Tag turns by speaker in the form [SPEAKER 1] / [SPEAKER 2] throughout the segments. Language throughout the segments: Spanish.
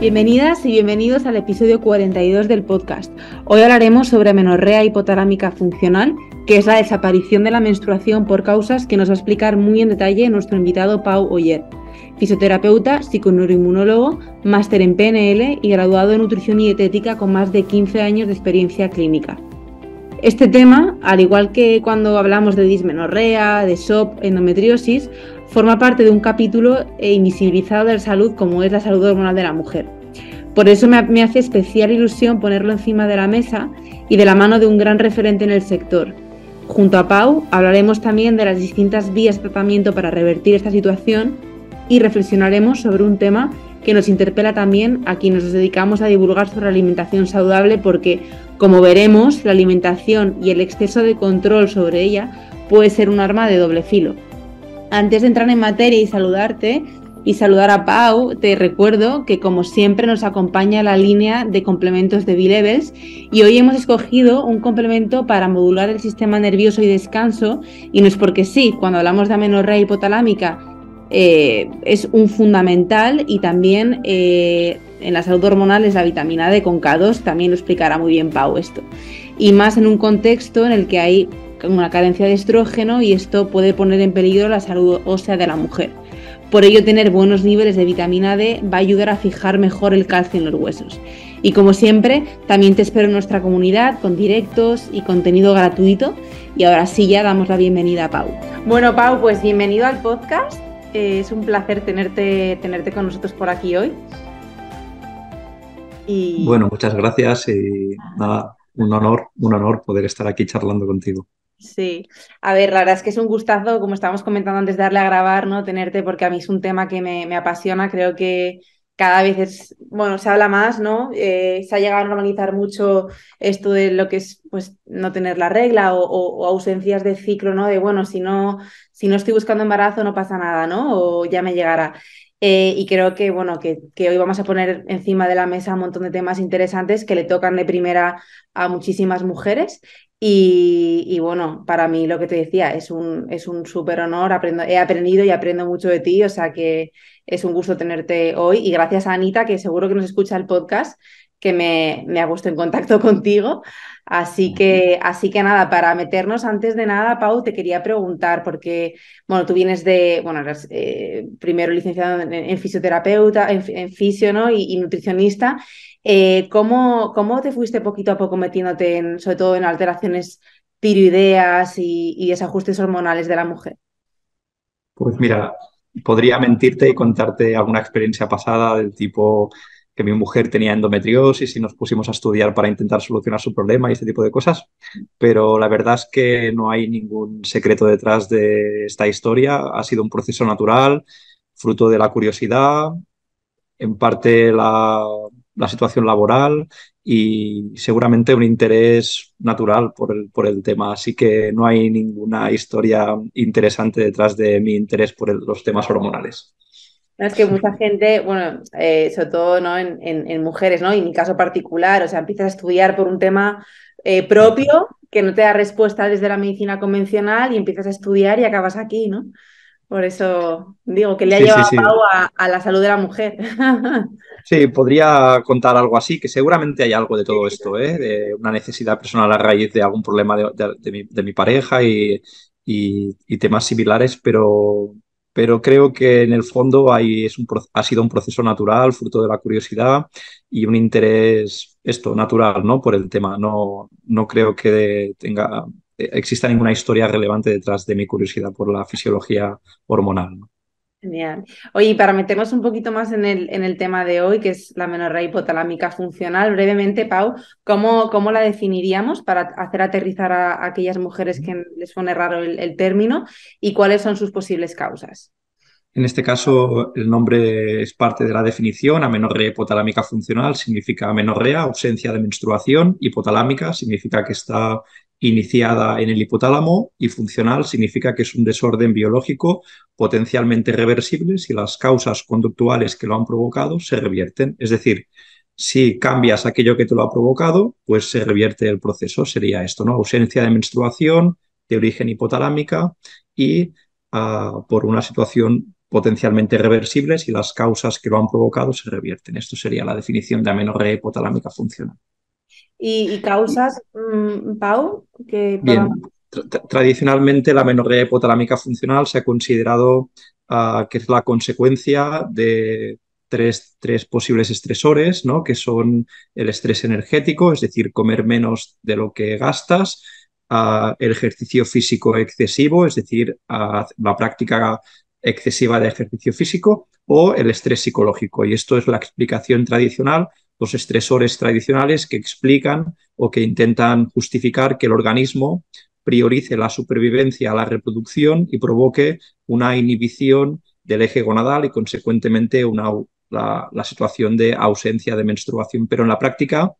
[SPEAKER 1] Bienvenidas y bienvenidos al episodio 42 del podcast. Hoy hablaremos sobre amenorrea hipotalámica funcional, que es la desaparición de la menstruación por causas que nos va a explicar muy en detalle nuestro invitado Pau Oller, fisioterapeuta, psiconeuroinmunólogo, máster en PNL y graduado en nutrición y dietética con más de 15 años de experiencia clínica. Este tema, al igual que cuando hablamos de dismenorrea, de SOP, endometriosis, forma parte de un capítulo invisibilizado de la salud como es la salud hormonal de la mujer. Por eso me hace especial ilusión ponerlo encima de la mesa y de la mano de un gran referente en el sector. Junto a Pau hablaremos también de las distintas vías de tratamiento para revertir esta situación y reflexionaremos sobre un tema que nos interpela también a quienes nos dedicamos a divulgar sobre alimentación saludable porque, como veremos, la alimentación y el exceso de control sobre ella puede ser un arma de doble filo. Antes de entrar en materia y saludarte y saludar a Pau, te recuerdo que como siempre nos acompaña la línea de complementos de B-Levels y hoy hemos escogido un complemento para modular el sistema nervioso y descanso, y no es porque sí, cuando hablamos de amenorrea hipotalámica es un fundamental, y también en la salud hormonal es la vitamina D con K2, también lo explicará muy bien Pau esto, y más en un contexto en el que hay una carencia de estrógeno y esto puede poner en peligro la salud ósea de la mujer. Por ello, tener buenos niveles de vitamina D va a ayudar a fijar mejor el calcio en los huesos. Y como siempre, también te espero en nuestra comunidad con directos y contenido gratuito. Y ahora sí, ya damos la bienvenida a Pau. Bueno, Pau, pues bienvenido al podcast. Es un placer tenerte con nosotros por aquí hoy.
[SPEAKER 2] Bueno, muchas gracias y nada, un honor poder estar aquí charlando contigo.
[SPEAKER 1] Sí, a ver, la verdad es que es un gustazo, como estábamos comentando antes de darle a grabar, ¿no? Tenerte, porque a mí es un tema que me apasiona. Creo que cada vez se habla más, ¿no? Se ha llegado a normalizar mucho esto de lo que es, pues, no tener la regla o ausencias de ciclo, ¿no? De, bueno, si no estoy buscando embarazo no pasa nada, ¿no? O ya me llegará. Y creo que, bueno, que hoy vamos a poner encima de la mesa un montón de temas interesantes que le tocan de primera a muchísimas mujeres. Y bueno, para mí lo que te decía es un súper honor. He aprendido y aprendo mucho de ti, o sea que es un gusto tenerte hoy. Y gracias a Anita, que seguro que nos escucha el podcast, que me ha puesto en contacto contigo. Así que nada, para meternos, antes de nada, Pau, te quería preguntar, porque bueno, tú vienes eres primero licenciado en fisioterapeuta, en fisio, ¿no? y nutricionista. ¿Cómo te fuiste poquito a poco metiéndote sobre todo en alteraciones tiroideas y desajustes hormonales de la mujer?
[SPEAKER 2] Pues mira, podría mentirte y contarte alguna experiencia pasada del tipo que mi mujer tenía endometriosis y nos pusimos a estudiar para intentar solucionar su problema y este tipo de cosas, pero la verdad es que no hay ningún secreto detrás de esta historia. Ha sido un proceso natural, fruto de la curiosidad, en parte la situación laboral y seguramente un interés natural por el tema. Así que no hay ninguna historia interesante detrás de mi interés por los temas hormonales.
[SPEAKER 1] No, es que mucha gente, bueno, sobre todo, ¿no? en mujeres, ¿no? Y en mi caso particular, o sea, empiezas a estudiar por un tema propio que no te da respuesta desde la medicina convencional y empiezas a estudiar y acabas aquí, ¿no? Por eso digo que le ha
[SPEAKER 2] Sí,
[SPEAKER 1] llevado
[SPEAKER 2] sí,
[SPEAKER 1] a
[SPEAKER 2] sí.
[SPEAKER 1] Pau a la salud de la mujer.
[SPEAKER 2] Sí, podría contar algo así, que seguramente hay algo de todo esto, ¿eh? De una necesidad personal a raíz de algún problema de mi pareja y temas similares, pero creo que en el fondo ha sido un proceso natural, fruto de la curiosidad y un interés, esto, natural, ¿no? Por el tema. No creo que exista ninguna historia relevante detrás de mi curiosidad por la fisiología hormonal, ¿no?
[SPEAKER 1] Genial. Oye, y para meternos un poquito más en el tema de hoy, que es la amenorrea hipotalámica funcional, brevemente, Pau, ¿cómo la definiríamos para hacer aterrizar a aquellas mujeres que les suene raro el término, y cuáles son sus posibles causas?
[SPEAKER 2] En este caso, el nombre es parte de la definición. Amenorrea hipotalámica funcional significa amenorrea, ausencia de menstruación. Hipotalámica significa que está iniciada en el hipotálamo y funcional significa que es un desorden biológico potencialmente reversible si las causas conductuales que lo han provocado se revierten. Es decir, si cambias aquello que te lo ha provocado, pues se revierte el proceso. Sería esto, ¿no? Ausencia de menstruación de origen hipotalámica y por una situación potencialmente reversibles y las causas que lo han provocado se revierten. Esto sería la definición de amenorrea hipotalámica funcional.
[SPEAKER 1] Y causas, Pau, que podamos...
[SPEAKER 2] Bien, tradicionalmente la amenorrea hipotalámica funcional se ha considerado que es la consecuencia de tres posibles estresores, ¿no? Que son el estrés energético, es decir, comer menos de lo que gastas, el ejercicio físico excesivo, es decir, la práctica excesiva de ejercicio físico, o el estrés psicológico. Y esto es la explicación tradicional, los estresores tradicionales que explican o que intentan justificar que el organismo priorice la supervivencia a la reproducción y provoque una inhibición del eje gonadal y, consecuentemente, la situación de ausencia de menstruación. Pero en la práctica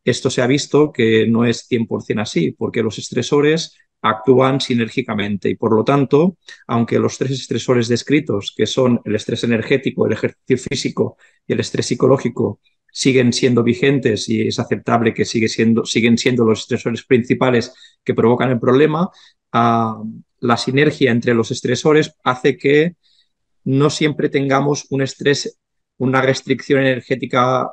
[SPEAKER 2] esto se ha visto que no es 100% así, porque los estresores actúan sinérgicamente y, por lo tanto, aunque los tres estresores descritos, que son el estrés energético, el ejercicio físico y el estrés psicológico, siguen siendo vigentes y es aceptable que siguen siendo los estresores principales que provocan el problema, la sinergia entre los estresores hace que no siempre tengamos un estrés, una restricción energética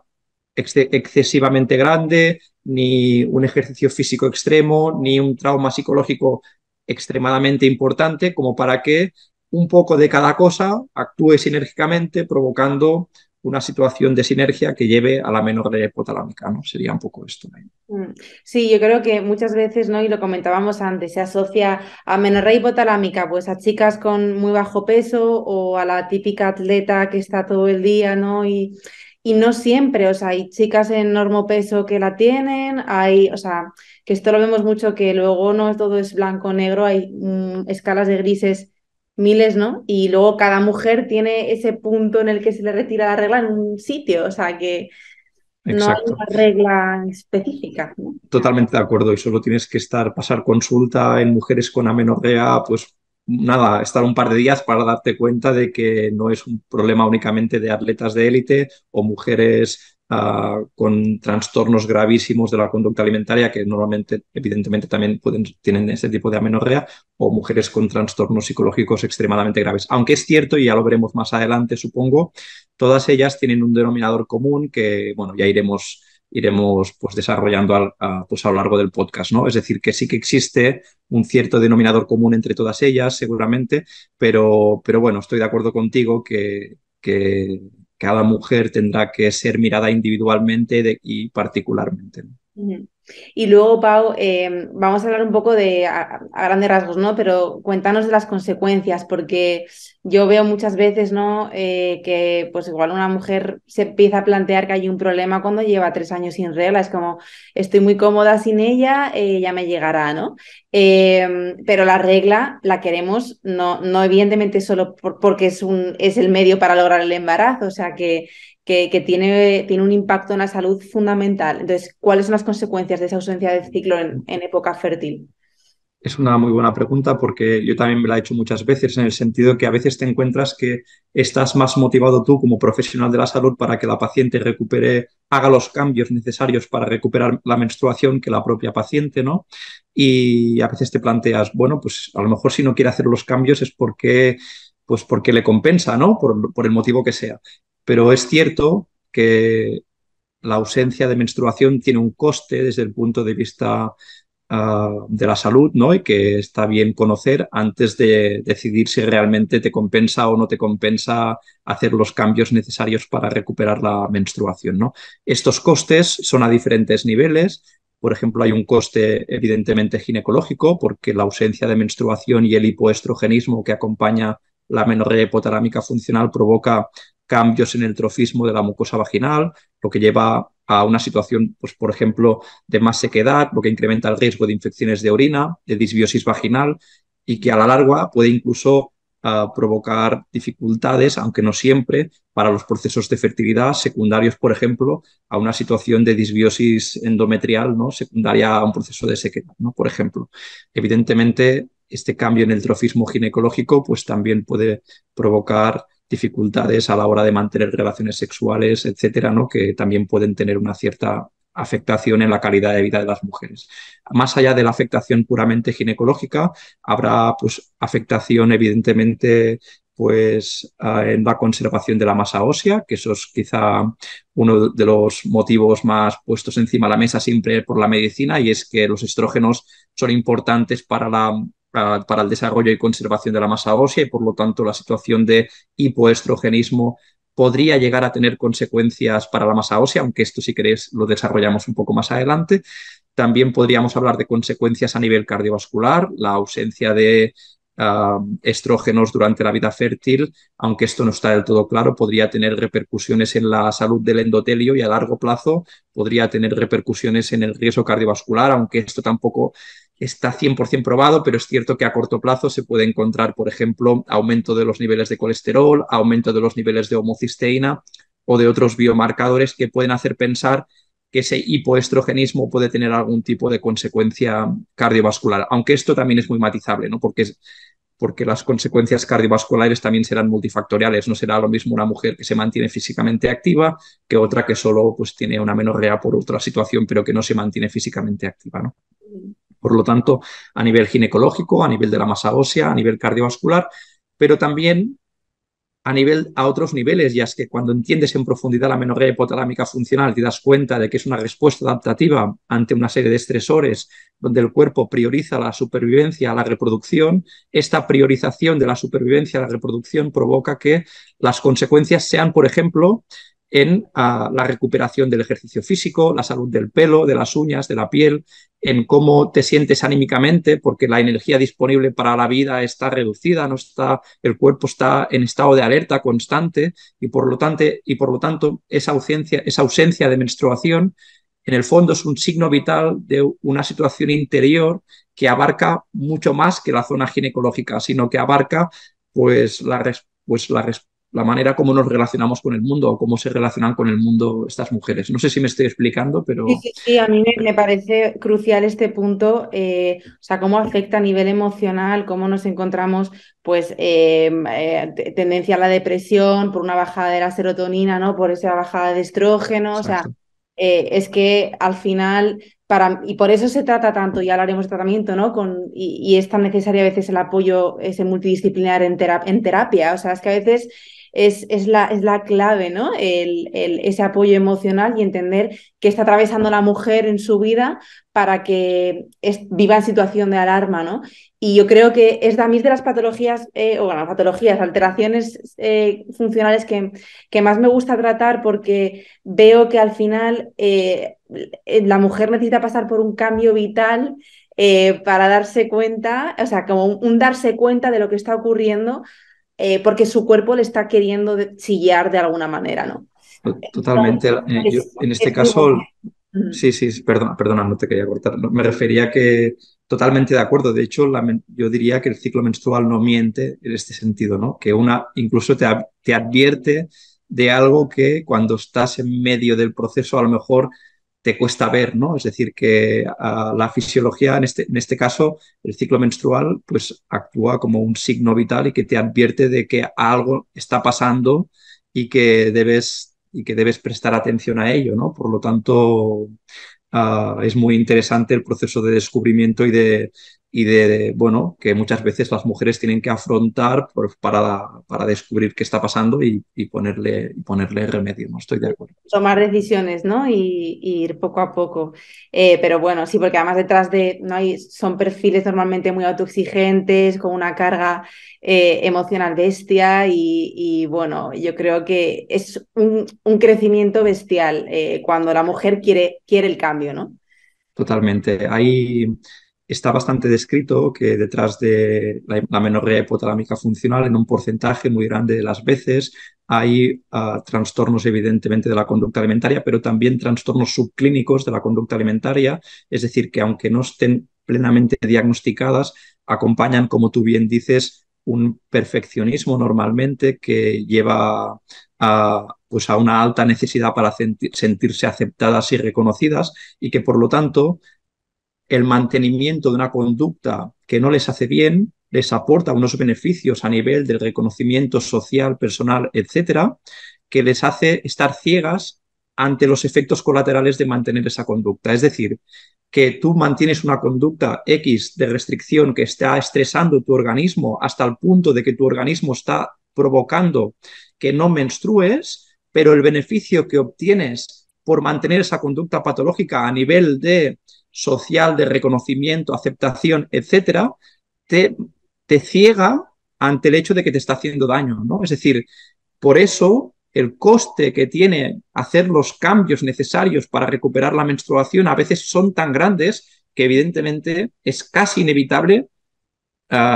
[SPEAKER 2] excesivamente grande, ni un ejercicio físico extremo, ni un trauma psicológico extremadamente importante, como para que un poco de cada cosa actúe sinérgicamente, provocando una situación de sinergia que lleve a la menorrea hipotalámica, ¿no? Sería un poco esto.
[SPEAKER 1] Sí, yo creo que muchas veces, ¿no? Y lo comentábamos antes, se asocia a amenorrea hipotalámica, pues a chicas con muy bajo peso o a la típica atleta que está todo el día, ¿no? Y no siempre, o sea, hay chicas en normopeso que la tienen, hay, o sea, que esto lo vemos mucho, que luego no todo es blanco o negro, hay escalas de grises miles, ¿no? Y luego cada mujer tiene ese punto en el que se le retira la regla en un sitio, o sea, que no hay
[SPEAKER 2] Exacto.
[SPEAKER 1] una regla específica, ¿no?
[SPEAKER 2] Totalmente de acuerdo, y solo tienes que pasar consulta en mujeres con amenorrea, pues nada, estar un par de días para darte cuenta de que no es un problema únicamente de atletas de élite o mujeres con trastornos gravísimos de la conducta alimentaria, que normalmente, evidentemente, también tienen ese tipo de amenorrea, o mujeres con trastornos psicológicos extremadamente graves. Aunque es cierto, y ya lo veremos más adelante, supongo, todas ellas tienen un denominador común que, bueno, ya iremos pues, desarrollando pues, a lo largo del podcast, ¿no? Es decir, que sí que existe un cierto denominador común entre todas ellas, seguramente, pero bueno, estoy de acuerdo contigo que cada mujer tendrá que ser mirada individualmente y particularmente, ¿no?
[SPEAKER 1] Ujú. Y luego, Pau, vamos a hablar un poco de, a grandes rasgos, ¿no? Pero cuéntanos de las consecuencias, porque yo veo muchas veces, ¿no? Que pues igual una mujer se empieza a plantear que hay un problema cuando lleva 3 años sin regla, es como, estoy muy cómoda sin ella, ya me llegará, ¿no? Pero la regla la queremos, no, no evidentemente solo porque es el medio para lograr el embarazo, o sea que tiene un impacto en la salud fundamental. Entonces, ¿cuáles son las consecuencias de esa ausencia de ciclo en época fértil?
[SPEAKER 2] Es una muy buena pregunta porque yo también me la he hecho muchas veces en el sentido que a veces te encuentras que estás más motivado tú como profesional de la salud para que la paciente recupere, haga los cambios necesarios para recuperar la menstruación que la propia paciente, ¿no? Y a veces te planteas, bueno, pues a lo mejor si no quiere hacer los cambios es porque le compensa, ¿no? Por el motivo que sea. Pero es cierto que la ausencia de menstruación tiene un coste desde el punto de vista de la salud, ¿no? Y que está bien conocer antes de decidir si realmente te compensa o no te compensa hacer los cambios necesarios para recuperar la menstruación, ¿no? Estos costes son a diferentes niveles. Por ejemplo, hay un coste evidentemente ginecológico porque la ausencia de menstruación y el hipoestrogenismo que acompaña la amenorrea hipotalámica funcional provoca cambios en el trofismo de la mucosa vaginal, lo que lleva a una situación, pues, por ejemplo, de más sequedad, lo que incrementa el riesgo de infecciones de orina, de disbiosis vaginal y que a la larga puede incluso provocar dificultades, aunque no siempre, para los procesos de fertilidad secundarios, por ejemplo, a una situación de disbiosis endometrial, ¿no? Secundaria a un proceso de sequedad, ¿no? Por ejemplo. Evidentemente, este cambio en el trofismo ginecológico pues, también puede provocar dificultades a la hora de mantener relaciones sexuales, etcétera, ¿no? Que también pueden tener una cierta afectación en la calidad de vida de las mujeres. Más allá de la afectación puramente ginecológica, habrá pues afectación evidentemente pues en la conservación de la masa ósea, que eso es quizá uno de los motivos más puestos encima de la mesa siempre por la medicina, y es que los estrógenos son importantes para el desarrollo y conservación de la masa ósea, y por lo tanto la situación de hipoestrogenismo podría llegar a tener consecuencias para la masa ósea, aunque esto si queréis lo desarrollamos un poco más adelante. También podríamos hablar de consecuencias a nivel cardiovascular, la ausencia de estrógenos durante la vida fértil, aunque esto no está del todo claro, podría tener repercusiones en la salud del endotelio y a largo plazo podría tener repercusiones en el riesgo cardiovascular, aunque esto tampoco está 100% probado, pero es cierto que a corto plazo se puede encontrar, por ejemplo, aumento de los niveles de colesterol, aumento de los niveles de homocisteína o de otros biomarcadores que pueden hacer pensar que ese hipoestrogenismo puede tener algún tipo de consecuencia cardiovascular, aunque esto también es muy matizable, ¿no? Porque las consecuencias cardiovasculares también serán multifactoriales. No será lo mismo una mujer que se mantiene físicamente activa que otra que solo pues, tiene una menorrea por otra situación, pero que no se mantiene físicamente activa, ¿no? Por lo tanto, a nivel ginecológico, a nivel de la masa ósea, a nivel cardiovascular, pero también a otros niveles, ya es que cuando entiendes en profundidad la menorrea hipotalámica funcional te das cuenta de que es una respuesta adaptativa ante una serie de estresores donde el cuerpo prioriza la supervivencia a la reproducción. Esta priorización de la supervivencia a la reproducción provoca que las consecuencias sean, por ejemplo, en la recuperación del ejercicio físico, la salud del pelo, de las uñas, de la piel, en cómo te sientes anímicamente, porque la energía disponible para la vida está reducida, no está, el cuerpo está en estado de alerta constante y por lo tanto esa ausencia de menstruación en el fondo es un signo vital de una situación interior que abarca mucho más que la zona ginecológica, sino que abarca pues la manera como nos relacionamos con el mundo o cómo se relacionan con el mundo estas mujeres. No sé si me estoy explicando,
[SPEAKER 1] Sí,
[SPEAKER 2] pero
[SPEAKER 1] sí, sí, a mí me parece crucial este punto, o sea, cómo afecta a nivel emocional, cómo nos encontramos, pues, tendencia a la depresión por una bajada de la serotonina, ¿no? Por esa bajada de estrógeno, o sea,
[SPEAKER 2] exacto.
[SPEAKER 1] es que al final, y por eso se trata tanto, ya hablaremos de tratamiento, ¿no? Y es tan necesario a veces el apoyo ese multidisciplinar en terapia, o sea, es que a veces es la clave, ¿no? Ese apoyo emocional y entender qué está atravesando la mujer en su vida para que viva en situación de alarma, ¿no? Y yo creo que es a mí de las patologías, o bueno, patologías, alteraciones funcionales que más me gusta tratar porque veo que al final la mujer necesita pasar por un cambio vital para darse cuenta, o sea, como un darse cuenta de lo que está ocurriendo porque su cuerpo le está queriendo chillar de alguna manera, ¿no?
[SPEAKER 2] Totalmente. Yo, en este
[SPEAKER 1] Es muy
[SPEAKER 2] caso,
[SPEAKER 1] importante.
[SPEAKER 2] sí, sí, perdona, no te quería cortar. No, me refería que totalmente de acuerdo. De hecho, yo diría que el ciclo menstrual no miente en este sentido, ¿no? Que una incluso te advierte de algo que cuando estás en medio del proceso a lo mejor te cuesta ver, ¿no? Es decir, que la fisiología, en este caso, el ciclo menstrual, pues actúa como un signo vital y que te advierte de que algo está pasando y que debes prestar atención a ello, ¿no? Por lo tanto, es muy interesante el proceso de descubrimiento bueno, que muchas veces las mujeres tienen que afrontar para descubrir qué está pasando y ponerle remedio, ¿no? Estoy de acuerdo.
[SPEAKER 1] Tomar decisiones, ¿no? Y ir poco a poco. Pero bueno, sí, porque además detrás de, ¿no? Son perfiles normalmente muy autoexigentes, con una carga emocional bestia bueno, yo creo que es un crecimiento bestial cuando la mujer quiere el cambio, ¿no?
[SPEAKER 2] Totalmente. Ahí está bastante descrito que detrás de la menorrea hipotalámica funcional, en un porcentaje muy grande de las veces, hay trastornos evidentemente de la conducta alimentaria, pero también trastornos subclínicos de la conducta alimentaria, es decir, que aunque no estén plenamente diagnosticadas, acompañan, como tú bien dices, un perfeccionismo normalmente que lleva pues a una alta necesidad para sentirse aceptadas y reconocidas y que por lo tanto el mantenimiento de una conducta que no les hace bien les aporta unos beneficios a nivel del reconocimiento social, personal, etcétera, que les hace estar ciegas ante los efectos colaterales de mantener esa conducta. Es decir, que tú mantienes una conducta X de restricción que está estresando tu organismo hasta el punto de que tu organismo está provocando que no menstrues, pero el beneficio que obtienes por mantener esa conducta patológica a nivel de social, de reconocimiento, aceptación, etcétera, te, te ciega ante el hecho de que te está haciendo daño, ¿no? Es decir, por eso el coste que tiene hacer los cambios necesarios para recuperar la menstruación a veces son tan grandes que evidentemente es casi inevitable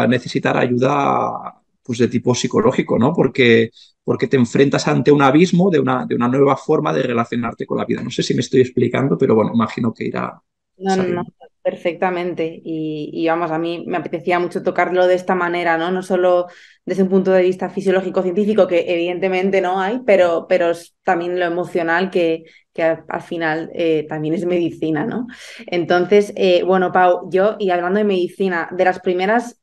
[SPEAKER 2] necesitar ayuda pues, de tipo psicológico, ¿no? Porque te enfrentas ante un abismo de una nueva forma de relacionarte con la vida. No sé si me estoy explicando, pero bueno, imagino que irá
[SPEAKER 1] No, no, no,
[SPEAKER 2] saliendo.
[SPEAKER 1] perfectamente. Y vamos, a mí me apetecía mucho tocarlo de esta manera, ¿no? No solo desde un punto de vista fisiológico-científico, que evidentemente no hay, pero es también lo emocional que al final también es medicina, ¿no? Entonces, bueno, Pau, yo, y hablando de medicina, de las primeras,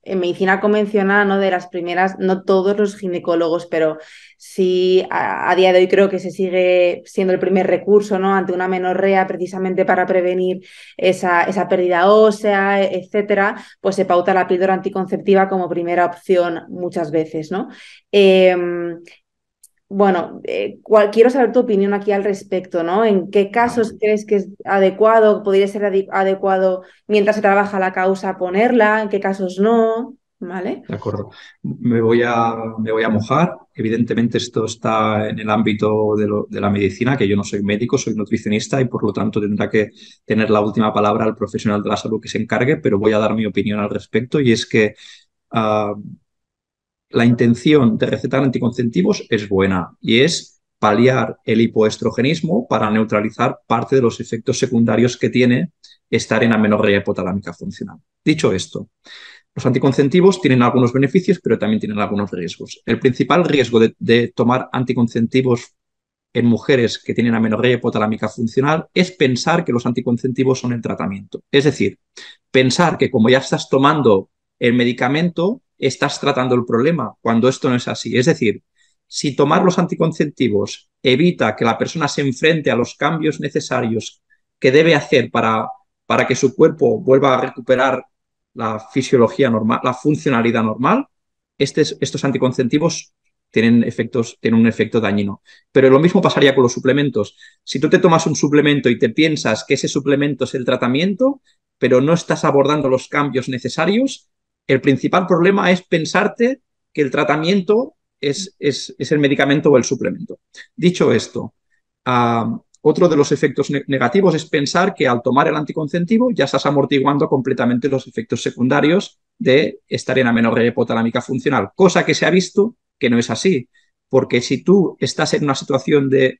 [SPEAKER 1] en medicina convencional, ¿no? De las primeras, no todos los ginecólogos, pero sí a día de hoy creo que se sigue siendo el primer recurso, ¿no? Ante una menorrea, precisamente para prevenir esa pérdida ósea, etcétera, pues se pauta la píldora anticonceptiva como primera opción muchas veces, ¿no? Eh, bueno, quiero saber tu opinión aquí al respecto, ¿no? ¿En qué
[SPEAKER 2] Vale.
[SPEAKER 1] casos crees que es adecuado, podría ser adecuado mientras se trabaja la causa ponerla, en qué casos no? ¿Vale?
[SPEAKER 2] De acuerdo. Me voy a mojar. Evidentemente esto está en el ámbito de la medicina, que yo no soy médico, soy nutricionista y por lo tanto tendrá que tener la última palabra el profesional de la salud que se encargue, pero voy a dar mi opinión al respecto y es que uh, la intención de recetar anticonceptivos es buena y es paliar el hipoestrogenismo para neutralizar parte de los efectos secundarios que tiene estar en amenorrea hipotalámica funcional. Dicho esto, los anticonceptivos tienen algunos beneficios, pero también tienen algunos riesgos. El principal riesgo de tomar anticonceptivos en mujeres que tienen amenorrea hipotalámica funcional es pensar que los anticonceptivos son el tratamiento. Es decir, pensar que como ya estás tomando el medicamento, estás tratando el problema, cuando esto no es así. Es decir, si tomar los anticonceptivos evita que la persona se enfrente a los cambios necesarios que debe hacer para que su cuerpo vuelva a recuperar la fisiología normal, la funcionalidad normal, estos anticonceptivos tienen un efecto dañino. Pero lo mismo pasaría con los suplementos. Si tú te tomas un suplemento y te piensas que ese suplemento es el tratamiento, pero no estás abordando los cambios necesarios, el principal problema es pensarte que el tratamiento es el medicamento o el suplemento. Dicho esto, otro de los efectos negativos es pensar que al tomar el anticonceptivo ya estás amortiguando completamente los efectos secundarios de estar en amenorrea hipotalámica funcional, cosa que se ha visto que no es así, porque si tú estás en una situación de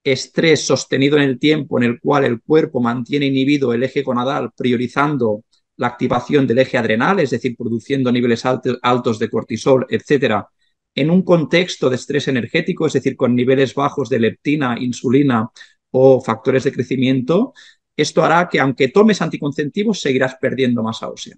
[SPEAKER 2] estrés sostenido en el tiempo en el cual el cuerpo mantiene inhibido el eje gonadal, priorizando la activación del eje adrenal, es decir, produciendo niveles altos de cortisol, etcétera, en un contexto de estrés energético, es decir, con niveles bajos de leptina, insulina o factores de crecimiento, esto hará que aunque tomes anticonceptivos seguirás perdiendo masa ósea.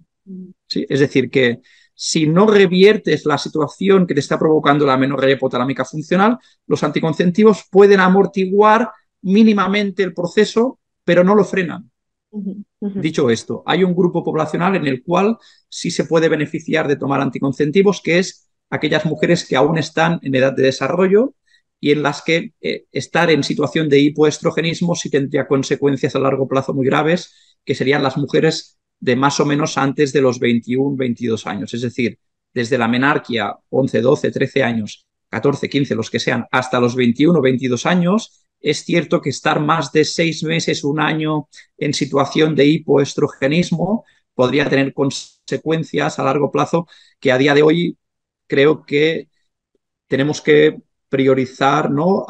[SPEAKER 2] ¿Sí? Es decir, que si no reviertes la situación que te está provocando la amenorrea hipotalámica funcional, los anticonceptivos pueden amortiguar mínimamente el proceso, pero no lo frenan.
[SPEAKER 1] Uh-huh, uh-huh.
[SPEAKER 2] Dicho esto, hay un grupo poblacional en el cual sí se puede beneficiar de tomar anticonceptivos, que es aquellas mujeres que aún están en edad de desarrollo y en las que estar en situación de hipoestrogenismo sí tendría consecuencias a largo plazo muy graves, que serían las mujeres de más o menos antes de los 21, 22 años. Es decir, desde la menarquia, 11, 12, 13 años, 14, 15, los que sean, hasta los 21, 22 años, es cierto que estar más de 6 meses, un año en situación de hipoestrogenismo podría tener consecuencias a largo plazo que a día de hoy creo que tenemos que priorizar, ¿no?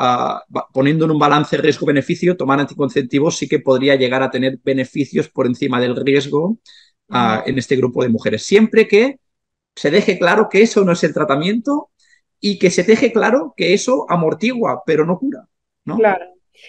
[SPEAKER 2] Poniendo en un balance riesgo-beneficio, tomar anticonceptivos sí que podría llegar a tener beneficios por encima del riesgo
[SPEAKER 1] Uh-huh.
[SPEAKER 2] en este grupo de mujeres. Siempre que se deje claro que eso no es el tratamiento y que se deje claro que eso amortigua, pero no cura, ¿no?
[SPEAKER 1] Claro.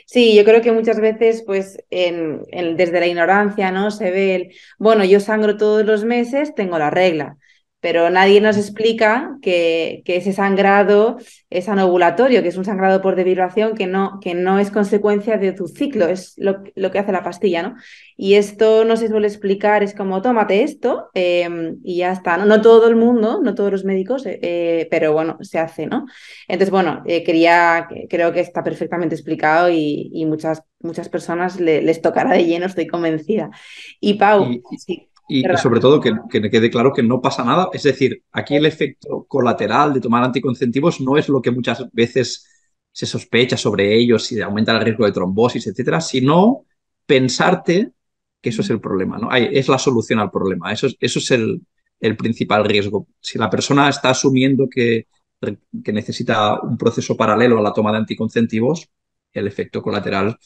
[SPEAKER 1] Sí, yo creo que muchas veces, pues, desde la ignorancia, ¿no? Se ve bueno, yo sangro todos los meses, tengo la regla. pero nadie nos explica que ese sangrado es anovulatorio, que es un sangrado por depilación que no es consecuencia de tu ciclo, es lo que hace la pastilla, ¿no? Y esto no se suele explicar, es como, tómate esto y ya está, ¿no? No todo el mundo, no todos los médicos, pero bueno, se hace, ¿no? Entonces, bueno, creo que está perfectamente explicado y muchas personas les tocará de lleno, estoy convencida. Y Pau,
[SPEAKER 2] Y,
[SPEAKER 1] sí,
[SPEAKER 2] y
[SPEAKER 1] perdón.
[SPEAKER 2] sobre todo que me quede claro que no pasa nada. Es decir, aquí el efecto colateral de tomar anticonceptivos no es lo que muchas veces se sospecha sobre ellos, si aumenta el riesgo de trombosis, etcétera, sino pensarte que eso es el problema, ¿no? Es la solución al problema. Eso es el principal riesgo. Si la persona está asumiendo que necesita un proceso paralelo a la toma de anticonceptivos, el efecto colateral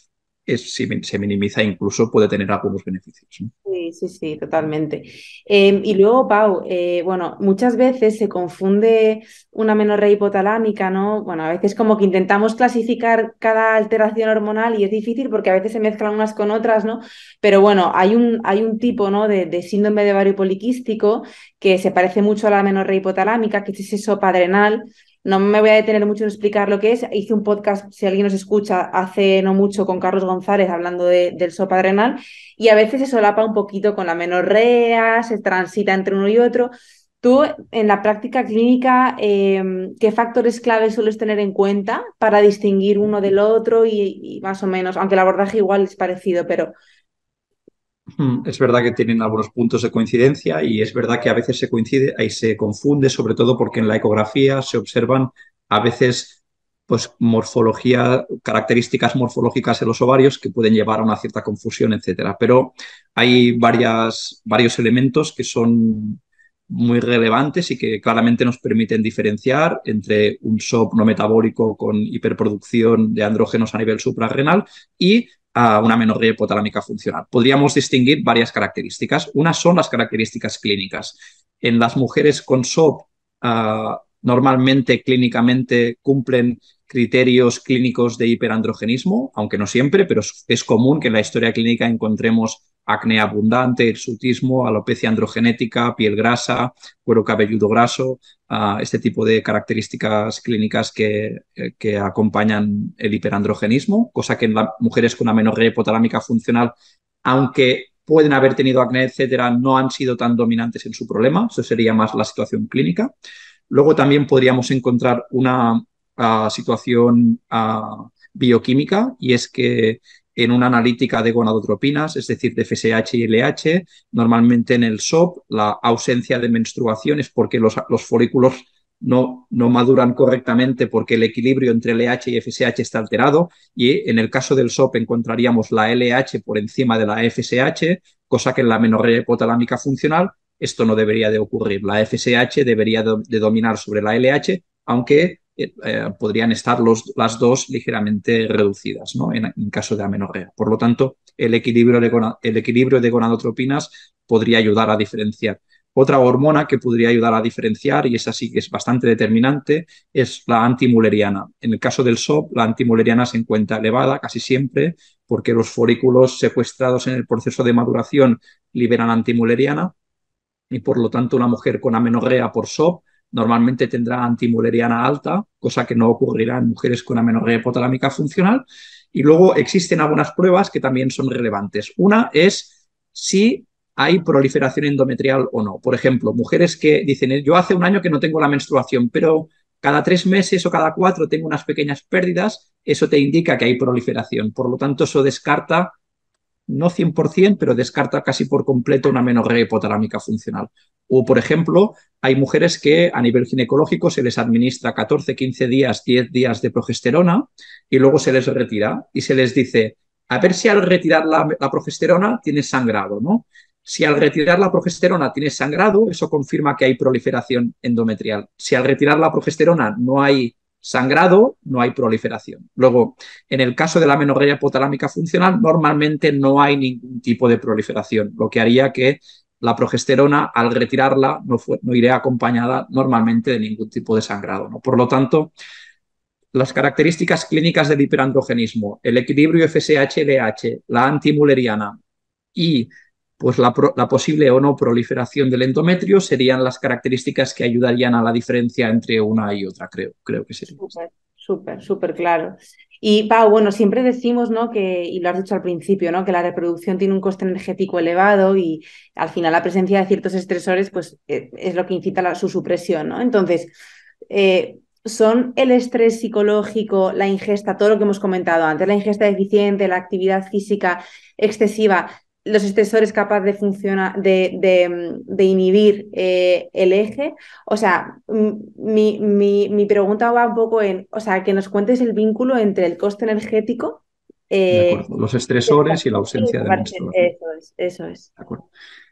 [SPEAKER 2] se minimiza e incluso puede tener algunos beneficios, ¿no?
[SPEAKER 1] Sí, sí, sí, totalmente. Y luego, Pau, bueno, muchas veces se confunde una amenorrea hipotalámica, ¿no? Bueno, a veces como que intentamos clasificar cada alteración hormonal y es difícil porque a veces se mezclan unas con otras, ¿no? Pero bueno, hay un tipo, ¿no? de síndrome de ovario poliquístico que se parece mucho a la amenorrea hipotalámica, que es ese SOP adrenal. No me voy a detener mucho en explicar lo que es. Hice un podcast, si alguien nos escucha, hace no mucho con Carlos González hablando del SOP adrenal y a veces se solapa un poquito con la menorrea, se transita entre uno y otro. Tú, en la práctica clínica, ¿qué factores claves sueles tener en cuenta para distinguir uno del otro y más o menos, aunque el abordaje igual es parecido, pero...
[SPEAKER 2] Es verdad que tienen algunos puntos de coincidencia y es verdad que a veces se coincide y se confunde, sobre todo porque en la ecografía se observan a veces pues, características morfológicas en los ovarios que pueden llevar a una cierta confusión, etcétera. Pero hay varios elementos que son muy relevantes y que claramente nos permiten diferenciar entre un SOP no metabólico con hiperproducción de andrógenos a nivel suprarrenal y a una menorrea hipotalámica funcional. Podríamos distinguir varias características. Unas son las características clínicas. En las mujeres con SOP, normalmente clínicamente cumplen criterios clínicos de hiperandrogenismo, aunque no siempre, pero es común que en la historia clínica encontremos acné abundante, hirsutismo, alopecia androgenética, piel grasa, cuero cabelludo graso, este tipo de características clínicas que acompañan el hiperandrogenismo, cosa que en las mujeres con amenorrea hipotalámica funcional, aunque pueden haber tenido acné, etcétera, no han sido tan dominantes en su problema. Eso sería más la situación clínica. Luego también podríamos encontrar una situación bioquímica y es que en una analítica de gonadotropinas, es decir, de FSH y LH, normalmente en el SOP la ausencia de menstruación es porque los folículos no maduran correctamente porque el equilibrio entre LH y FSH está alterado y en el caso del SOP encontraríamos la LH por encima de la FSH, cosa que en la menorrea hipotalámica funcional esto no debería de ocurrir. La FSH debería de dominar sobre la LH, aunque podrían estar las dos ligeramente reducidas, ¿no? En caso de amenorrea. Por lo tanto, el equilibrio de gonadotropinas podría ayudar a diferenciar. Otra hormona que podría ayudar a diferenciar, y esa sí que es bastante determinante, es la antimuleriana. En el caso del SOP, la antimuleriana se encuentra elevada casi siempre porque los folículos secuestrados en el proceso de maduración liberan antimuleriana y por lo tanto una mujer con amenorrea por SOP normalmente tendrá antimuleriana alta, cosa que no ocurrirá en mujeres con amenorrea hipotalámica funcional. Y luego existen algunas pruebas que también son relevantes. Una es si hay proliferación endometrial o no. Por ejemplo, mujeres que dicen, yo hace un año que no tengo la menstruación, pero cada 3 meses o cada 4 tengo unas pequeñas pérdidas, eso te indica que hay proliferación. Por lo tanto, eso descarta no 100%, pero descarta casi por completo una menorrea hipotalámica funcional. O, por ejemplo, hay mujeres que a nivel ginecológico se les administra 14, 15 días, 10 días de progesterona y luego se les retira y se les dice, a ver si al retirar la progesterona tienes sangrado, ¿no? Si al retirar la progesterona tienes sangrado, eso confirma que hay proliferación endometrial. Si al retirar la progesterona no hay sangrado, no hay proliferación. Luego, en el caso de la menorrea hipotalámica funcional, normalmente no hay ningún tipo de proliferación, lo que haría que la progesterona, al retirarla, no iría acompañada normalmente de ningún tipo de sangrado, ¿no? Por lo tanto, las características clínicas del hiperandrogenismo, el equilibrio FSH-LH, la antimuleriana y pues la posible o no proliferación del endometrio serían las características que ayudarían a la diferencia entre una y otra, creo que sería.
[SPEAKER 1] Súper, súper, súper claro. Y Pau, bueno, siempre decimos, ¿no? Y lo has dicho al principio, ¿no? Que la reproducción tiene un coste energético elevado y al final la presencia de ciertos estresores, pues es lo que incita a su supresión, ¿no? Entonces, ¿son el estrés psicológico, la ingesta, todo lo que hemos comentado antes, la ingesta deficiente, la actividad física excesiva, los estresores capaces de funcionar, de inhibir el eje? O sea, mi pregunta va un poco en, o sea, que nos cuentes el vínculo entre el coste energético.
[SPEAKER 2] De
[SPEAKER 1] eh,
[SPEAKER 2] acuerdo. Los estresores y la ausencia de menstruación.
[SPEAKER 1] Eso es, eso es.
[SPEAKER 2] De acuerdo.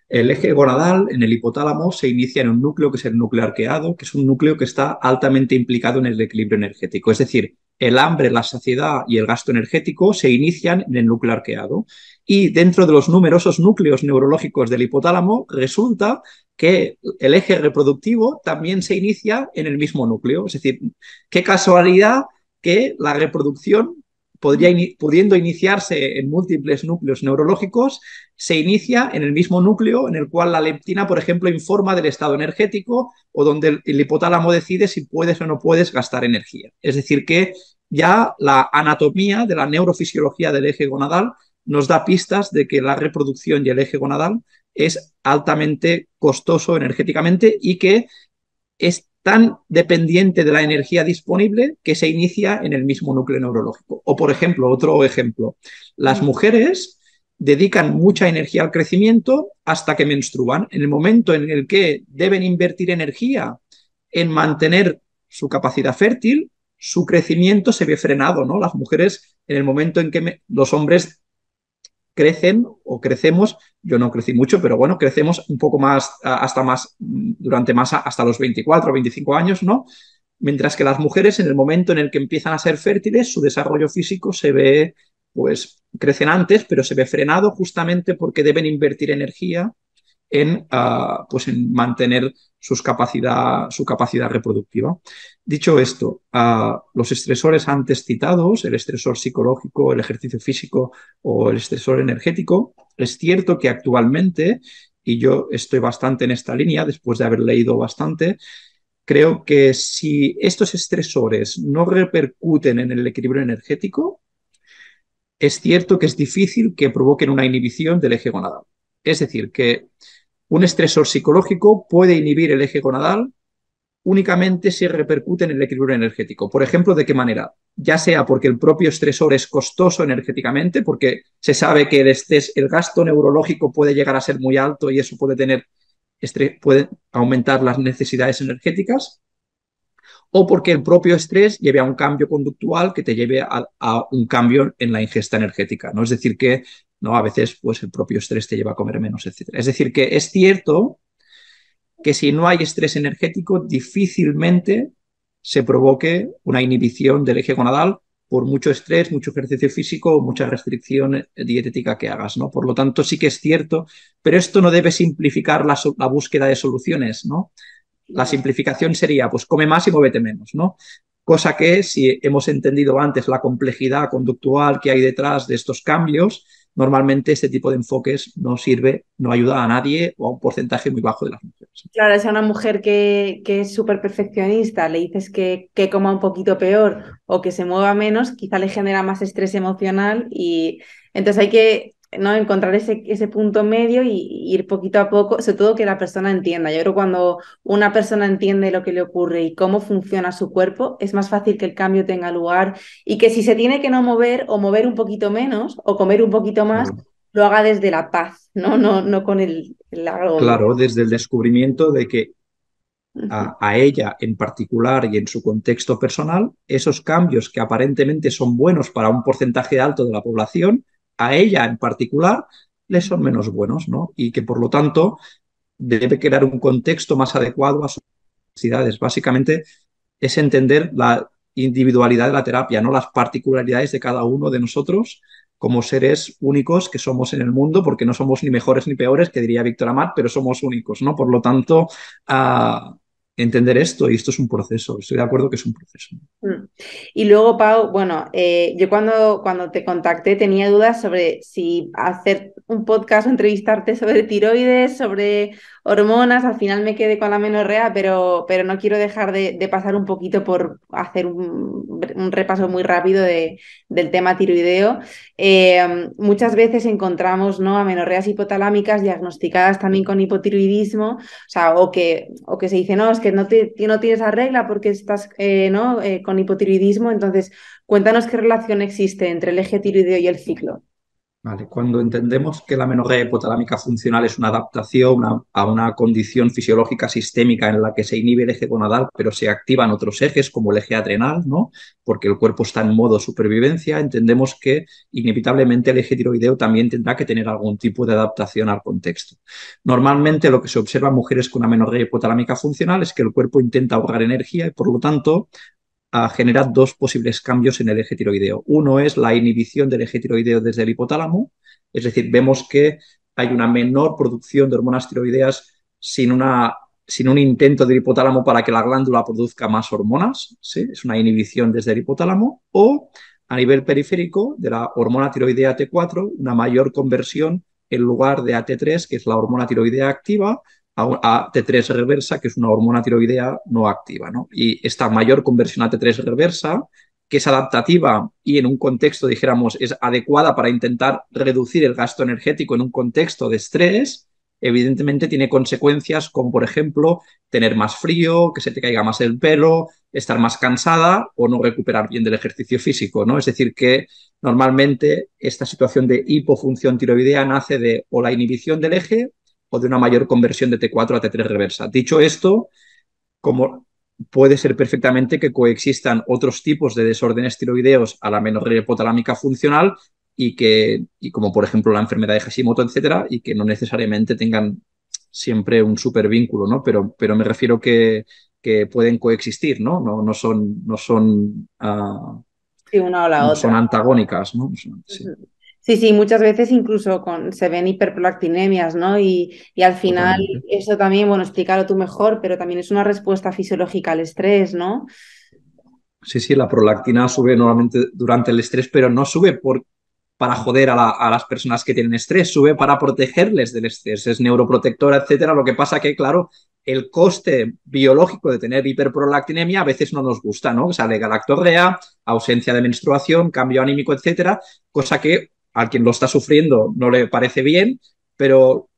[SPEAKER 2] El eje gonadal en el hipotálamo se inicia en un núcleo que es el núcleo arqueado, que es un núcleo que está altamente implicado en el equilibrio energético. Es decir, el hambre, la saciedad y el gasto energético se inician en el núcleo arqueado. Y dentro de los numerosos núcleos neurológicos del hipotálamo, resulta que el eje reproductivo también se inicia en el mismo núcleo. Es decir, qué casualidad que la reproducción pudiendo iniciarse en múltiples núcleos neurológicos, se inicia en el mismo núcleo en el cual la leptina, por ejemplo, informa del estado energético o donde el hipotálamo decide si puedes o no puedes gastar energía. Es decir, que ya la anatomía de la neurofisiología del eje gonadal nos da pistas de que la reproducción y el eje gonadal es altamente costoso energéticamente y que es tan dependiente de la energía disponible que se inicia en el mismo núcleo neurológico. O, por ejemplo, otro ejemplo, las mujeres dedican mucha energía al crecimiento hasta que menstruan. En el momento en el que deben invertir energía en mantener su capacidad fértil, su crecimiento se ve frenado, ¿no? Las mujeres, en el momento en que los hombres crecen o crecemos, yo no crecí mucho, pero bueno, crecemos un poco más, hasta más, durante más, hasta los 24 o 25 años, ¿no? Mientras que las mujeres, en el momento en el que empiezan a ser fértiles, su desarrollo físico se ve, pues, crecen antes, pero se ve frenado justamente porque deben invertir energía en, pues en mantener su capacidad reproductiva. Dicho esto, los estresores antes citados, el estresor psicológico, el ejercicio físico o el estresor energético, es cierto que actualmente, y yo estoy bastante en esta línea después de haber leído bastante, creo que si estos estresores no repercuten en el equilibrio energético, es cierto que es difícil que provoquen una inhibición del eje gonadal. Es decir, que un estresor psicológico puede inhibir el eje gonadal únicamente si repercute en el equilibrio energético. Por ejemplo, ¿de qué manera? Ya sea porque el propio estresor es costoso energéticamente, porque se sabe que el gasto neurológico puede llegar a ser muy alto y eso puede aumentar las necesidades energéticas, o porque el propio estrés lleve a un cambio conductual que te lleve a un cambio en la ingesta energética, ¿no? Es decir, que ¿no? A veces pues, el propio estrés te lleva a comer menos, etc. Es decir, que es cierto que si no hay estrés energético, difícilmente se provoque una inhibición del eje gonadal por mucho estrés, mucho ejercicio físico o mucha restricción dietética que hagas, ¿no? Por lo tanto, sí que es cierto, pero esto no debe simplificar la búsqueda de soluciones, ¿no? La simplificación sería, pues come más y muévete menos, ¿no? Cosa que si hemos entendido antes la complejidad conductual que hay detrás de estos cambios, normalmente este tipo de enfoques no sirve, no ayuda a nadie o a un porcentaje muy bajo de las mujeres.
[SPEAKER 1] Claro, es a una mujer que es súper perfeccionista, le dices que coma un poquito peor o que se mueva menos, quizá le genera más estrés emocional y entonces hay que, ¿no? Encontrar ese punto medio y ir poquito a poco, sobre todo que la persona entienda. Yo creo que cuando una persona entiende lo que le ocurre y cómo funciona su cuerpo, es más fácil que el cambio tenga lugar y que si se tiene que no mover o mover un poquito menos o comer un poquito más,
[SPEAKER 2] Claro.
[SPEAKER 1] lo haga desde la paz, no con el agobio.
[SPEAKER 2] Claro, desde el descubrimiento de que
[SPEAKER 1] Ujú.
[SPEAKER 2] a ella en particular y en su contexto personal, esos cambios que aparentemente son buenos para un porcentaje alto de la población, a ella en particular le son menos buenos, ¿no? Y que por lo tanto debe crear un contexto más adecuado a sus necesidades. Básicamente es entender la individualidad de la terapia, no las particularidades de cada uno de nosotros como seres únicos que somos en el mundo, porque no somos ni mejores ni peores, que diría Víctor Amat, pero somos únicos, ¿no? Por lo tanto, entender esto, y esto es un proceso, estoy de acuerdo que es un proceso.
[SPEAKER 1] Mm. Y luego, Pau, bueno, yo cuando te contacté tenía dudas sobre si hacer un podcast o entrevistarte sobre tiroides, sobre hormonas. Al final me quedé con la menorrea, pero no quiero dejar de pasar un poquito por hacer un repaso muy rápido del tema tiroideo. Muchas veces encontramos, ¿no?, amenorreas hipotalámicas diagnosticadas también con hipotiroidismo, o sea, o que se dice, no, es que no tienes la regla porque estás ¿no?, con hipotiroidismo. Entonces, cuéntanos qué relación existe entre el eje tiroideo y el ciclo.
[SPEAKER 2] Vale, cuando entendemos que la menorrea hipotalámica funcional es una adaptación a una condición fisiológica sistémica en la que se inhibe el eje gonadal, pero se activan otros ejes como el eje adrenal, ¿no? Porque el cuerpo está en modo supervivencia, entendemos que inevitablemente el eje tiroideo también tendrá que tener algún tipo de adaptación al contexto. Normalmente lo que se observa en mujeres con una menorrea hipotalámica funcional es que el cuerpo intenta ahorrar energía y por lo tanto genera dos posibles cambios en el eje tiroideo. Uno es la inhibición del eje tiroideo desde el hipotálamo, es decir, vemos que hay una menor producción de hormonas tiroideas sin un intento del hipotálamo para que la glándula produzca más hormonas, ¿sí? Es una inhibición desde el hipotálamo, o a nivel periférico de la hormona tiroidea T4, una mayor conversión en lugar de AT3, que es la hormona tiroidea activa, a T3 reversa, que es una hormona tiroidea no activa, ¿no? Y esta mayor conversión a T3 reversa, que es adaptativa y en un contexto, dijéramos, es adecuada para intentar reducir el gasto energético en un contexto de estrés, evidentemente tiene consecuencias como, por ejemplo, tener más frío, que se te caiga más el pelo, estar más cansada o no recuperar bien del ejercicio físico, ¿no? Es decir, que normalmente esta situación de hipofunción tiroidea nace de o la inhibición del eje o de una mayor conversión de T4 a T3 reversa. Dicho esto, como puede ser perfectamente que coexistan otros tipos de desórdenes tiroideos a la menorrea hipotalámica funcional y como por ejemplo la enfermedad de Hashimoto, etcétera, y que no necesariamente tengan siempre un supervínculo, ¿no? Pero me refiero que pueden coexistir, ¿no?
[SPEAKER 1] Sí, una o la
[SPEAKER 2] No son
[SPEAKER 1] otra.
[SPEAKER 2] antagónicas, ¿no? Sí,
[SPEAKER 1] Sí, sí, muchas veces incluso se ven hiperprolactinemias, ¿no? Y al final
[SPEAKER 2] totalmente.
[SPEAKER 1] eso también, bueno, explícalo tú mejor, pero también es una respuesta fisiológica al estrés, ¿no?
[SPEAKER 2] Sí, sí, la prolactina sube normalmente durante el estrés, pero no sube para joder a las personas que tienen estrés, sube para protegerles del estrés, es neuroprotectora, etcétera. Lo que pasa que, claro, el coste biológico de tener hiperprolactinemia a veces no nos gusta, ¿no? Sale galactorrea, ausencia de menstruación, cambio anímico, etcétera, cosa que a quien lo está sufriendo no le parece bien, pero,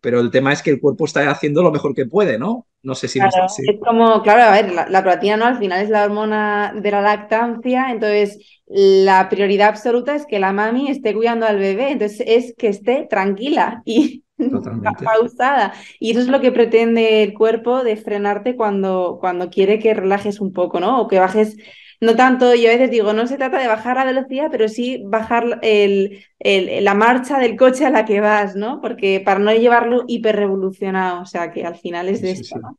[SPEAKER 2] pero el tema es que el cuerpo está haciendo lo mejor que puede, ¿no? No sé si me...
[SPEAKER 1] Claro,
[SPEAKER 2] Sí,
[SPEAKER 1] es como, claro, a ver, la prolactina, ¿no?, al final es la hormona de la lactancia. Entonces la prioridad absoluta es que la mami esté cuidando al bebé, entonces es que esté tranquila y
[SPEAKER 2] totalmente.
[SPEAKER 1] pausada. Y eso es lo que pretende el cuerpo, de frenarte cuando quiere que relajes un poco, ¿no? O que bajes, no tanto, yo a veces digo, no se trata de bajar la velocidad, pero sí bajar la marcha del coche a la que vas, ¿no? Porque para no llevarlo hiperrevolucionado, o sea que al final es
[SPEAKER 2] Sí,
[SPEAKER 1] de
[SPEAKER 2] sí,
[SPEAKER 1] esto,
[SPEAKER 2] sí.
[SPEAKER 1] ¿no?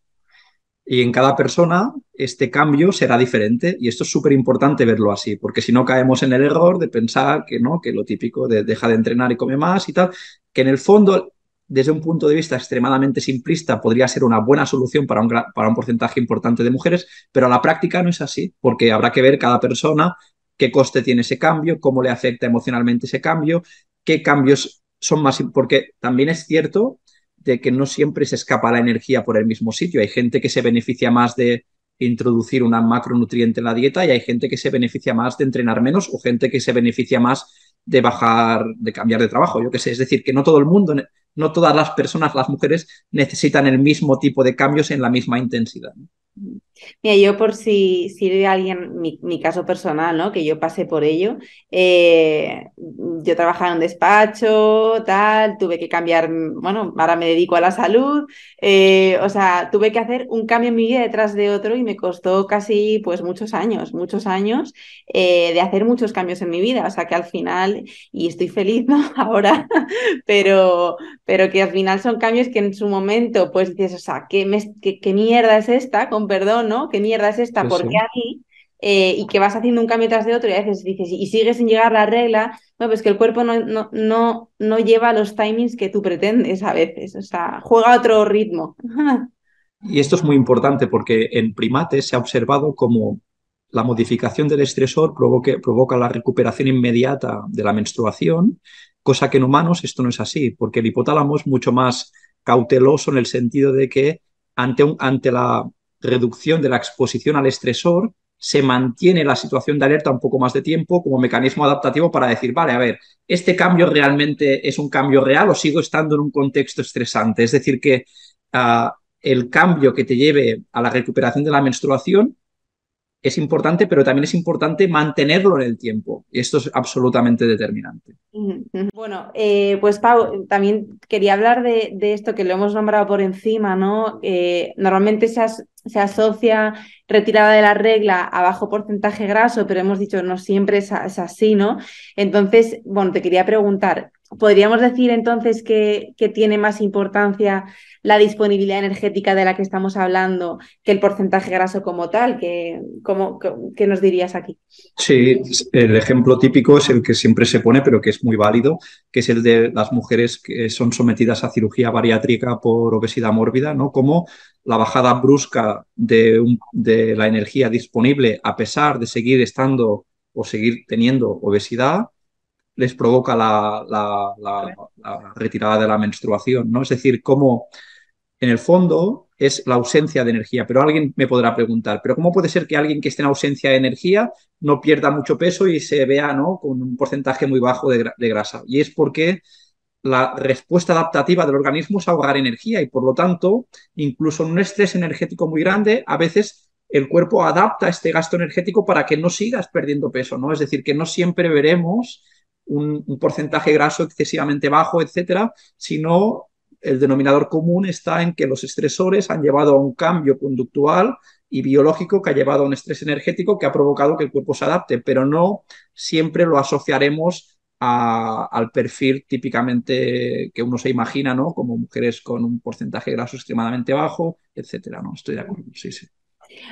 [SPEAKER 2] Y en cada persona este cambio será diferente y esto es súper importante verlo así, porque si no caemos en el error de pensar que no, que lo típico de deja de entrenar y come más y tal, que en el fondo, desde un punto de vista extremadamente simplista, podría ser una buena solución para un porcentaje importante de mujeres, pero a la práctica no es así, porque habrá que ver cada persona qué coste tiene ese cambio, cómo le afecta emocionalmente ese cambio, qué cambios son más, porque también es cierto de que no siempre se escapa la energía por el mismo sitio. Hay gente que se beneficia más de introducir una macronutriente en la dieta y hay gente que se beneficia más de entrenar menos o gente que se beneficia más de bajar, de cambiar de trabajo, yo qué sé. Es decir, que no todo el mundo, no todas las personas, las mujeres, necesitan el mismo tipo de cambios en la misma intensidad.
[SPEAKER 1] Mira, yo por si sirve a alguien, mi caso personal, ¿no?, que yo pasé por ello. Yo trabajaba en un despacho, tal, tuve que cambiar, bueno, ahora me dedico a la salud. O sea, tuve que hacer un cambio en mi vida detrás de otro y me costó casi, pues, muchos años de hacer muchos cambios en mi vida. O sea, que al final, y estoy feliz, ¿no? Ahora, pero, pero que al final son cambios que en su momento, pues dices, o sea, ¿qué mierda es esta? Con perdón, ¿no? ¿Qué mierda es esta?
[SPEAKER 2] Sí,
[SPEAKER 1] ¿Por
[SPEAKER 2] sí.
[SPEAKER 1] qué a mí? Y que vas haciendo un cambio tras de otro y a veces dices, y sigues sin llegar a la regla. Bueno, pues que el cuerpo no lleva los timings que tú pretendes a veces, o sea, juega a otro ritmo.
[SPEAKER 2] Y esto es muy importante porque en primates se ha observado como la modificación del estresor provoca la recuperación inmediata de la menstruación, cosa que en humanos esto no es así, porque el hipotálamo es mucho más cauteloso en el sentido de que ante la reducción de la exposición al estresor, se mantiene la situación de alerta un poco más de tiempo como mecanismo adaptativo para decir, vale, a ver, ¿este cambio realmente es un cambio real o sigo estando en un contexto estresante? Es decir, que el cambio que te lleve a la recuperación de la menstruación es importante, pero también es importante mantenerlo en el tiempo. Y esto es absolutamente determinante.
[SPEAKER 1] Bueno, pues Pau, también quería hablar de esto que lo hemos nombrado por encima, ¿no? Normalmente se asocia retirada de la regla a bajo porcentaje graso, pero hemos dicho no siempre es así, ¿no? Entonces, bueno, te quería preguntar, ¿podríamos decir entonces que tiene más importancia la disponibilidad energética de la que estamos hablando que el porcentaje graso como tal? ¿Qué nos dirías aquí?
[SPEAKER 2] Sí, el ejemplo típico es el que siempre se pone, pero que es muy válido, que es el de las mujeres que son sometidas a cirugía bariátrica por obesidad mórbida, ¿no? Como la bajada brusca de la energía disponible, a pesar de seguir estando o seguir teniendo obesidad, les provoca la retirada de la menstruación, ¿no? Es decir, cómo en el fondo es la ausencia de energía, pero alguien me podrá preguntar, ¿pero cómo puede ser que alguien que esté en ausencia de energía no pierda mucho peso y se vea, ¿no?, con un porcentaje muy bajo de grasa? Y es porque la respuesta adaptativa del organismo es ahorrar energía y por lo tanto, incluso en un estrés energético muy grande, a veces el cuerpo adapta este gasto energético para que no sigas perdiendo peso, ¿no? Es decir, que no siempre veremos un porcentaje graso excesivamente bajo, etcétera, sino el denominador común está en que los estresores han llevado a un cambio conductual y biológico que ha llevado a un estrés energético que ha provocado que el cuerpo se adapte, pero no siempre lo asociaremos al perfil típicamente que uno se imagina, ¿no? Como mujeres con un porcentaje graso extremadamente bajo, etcétera, ¿no? Estoy de acuerdo, sí, sí.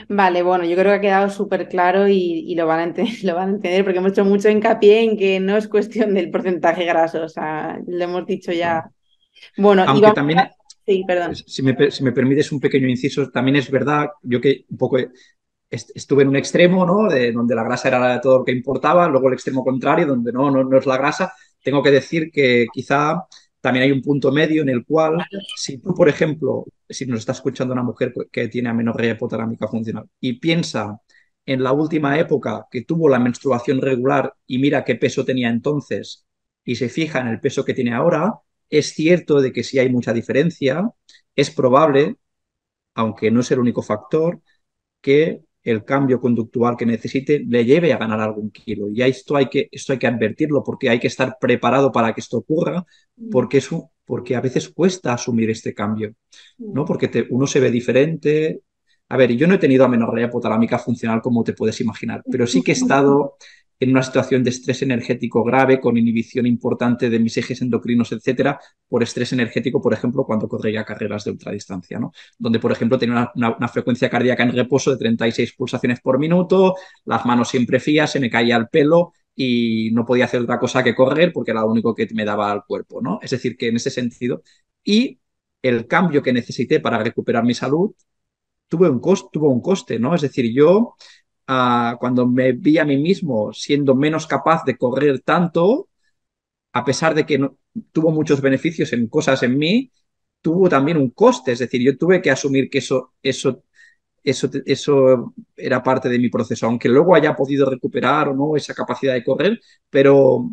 [SPEAKER 1] Vale, bueno, yo creo que ha quedado súper claro y lo van a lo van a entender porque hemos hecho mucho hincapié en que no es cuestión del porcentaje graso, o sea, lo hemos dicho ya.
[SPEAKER 2] Claro.
[SPEAKER 1] Bueno, y
[SPEAKER 2] Aunque
[SPEAKER 1] vamos
[SPEAKER 2] también,
[SPEAKER 1] sí, perdón.
[SPEAKER 2] si me permites un pequeño inciso, también es verdad, yo que un poco estuve en un extremo, ¿no?, de donde la grasa era todo lo que importaba, luego el extremo contrario, donde no es la grasa. Tengo que decir que quizá también hay un punto medio en el cual, si tú, por ejemplo, si nos está escuchando una mujer que tiene amenorrea hipotalámica funcional y piensa en la última época que tuvo la menstruación regular y mira qué peso tenía entonces y se fija en el peso que tiene ahora, es cierto de que sí hay mucha diferencia, es probable, aunque no es el único factor, que el cambio conductual que necesite le lleve a ganar algún kilo. Y esto hay que advertirlo porque hay que estar preparado para que esto ocurra, porque a veces cuesta asumir este cambio, ¿no? Porque uno se ve diferente. A ver, yo no he tenido amenorrea hipotalámica funcional como te puedes imaginar, pero sí que he estado en una situación de estrés energético grave, con inhibición importante de mis ejes endocrinos, etcétera, por estrés energético, por ejemplo, cuando corría carreras de ultradistancia, ¿no? Donde, por ejemplo, tenía una frecuencia cardíaca en reposo de 36 pulsaciones por minuto, las manos siempre frías, se me caía el pelo y no podía hacer otra cosa que correr porque era lo único que me daba al cuerpo, ¿no? Es decir, que en ese sentido, y el cambio que necesité para recuperar mi salud tuvo un coste, ¿no? Es decir, yo cuando me vi a mí mismo siendo menos capaz de correr tanto, a pesar de que tuvo muchos beneficios en cosas en mí, tuvo también un coste. Es decir, yo tuve que asumir que eso era parte de mi proceso, aunque luego haya podido recuperar o no esa capacidad de correr, pero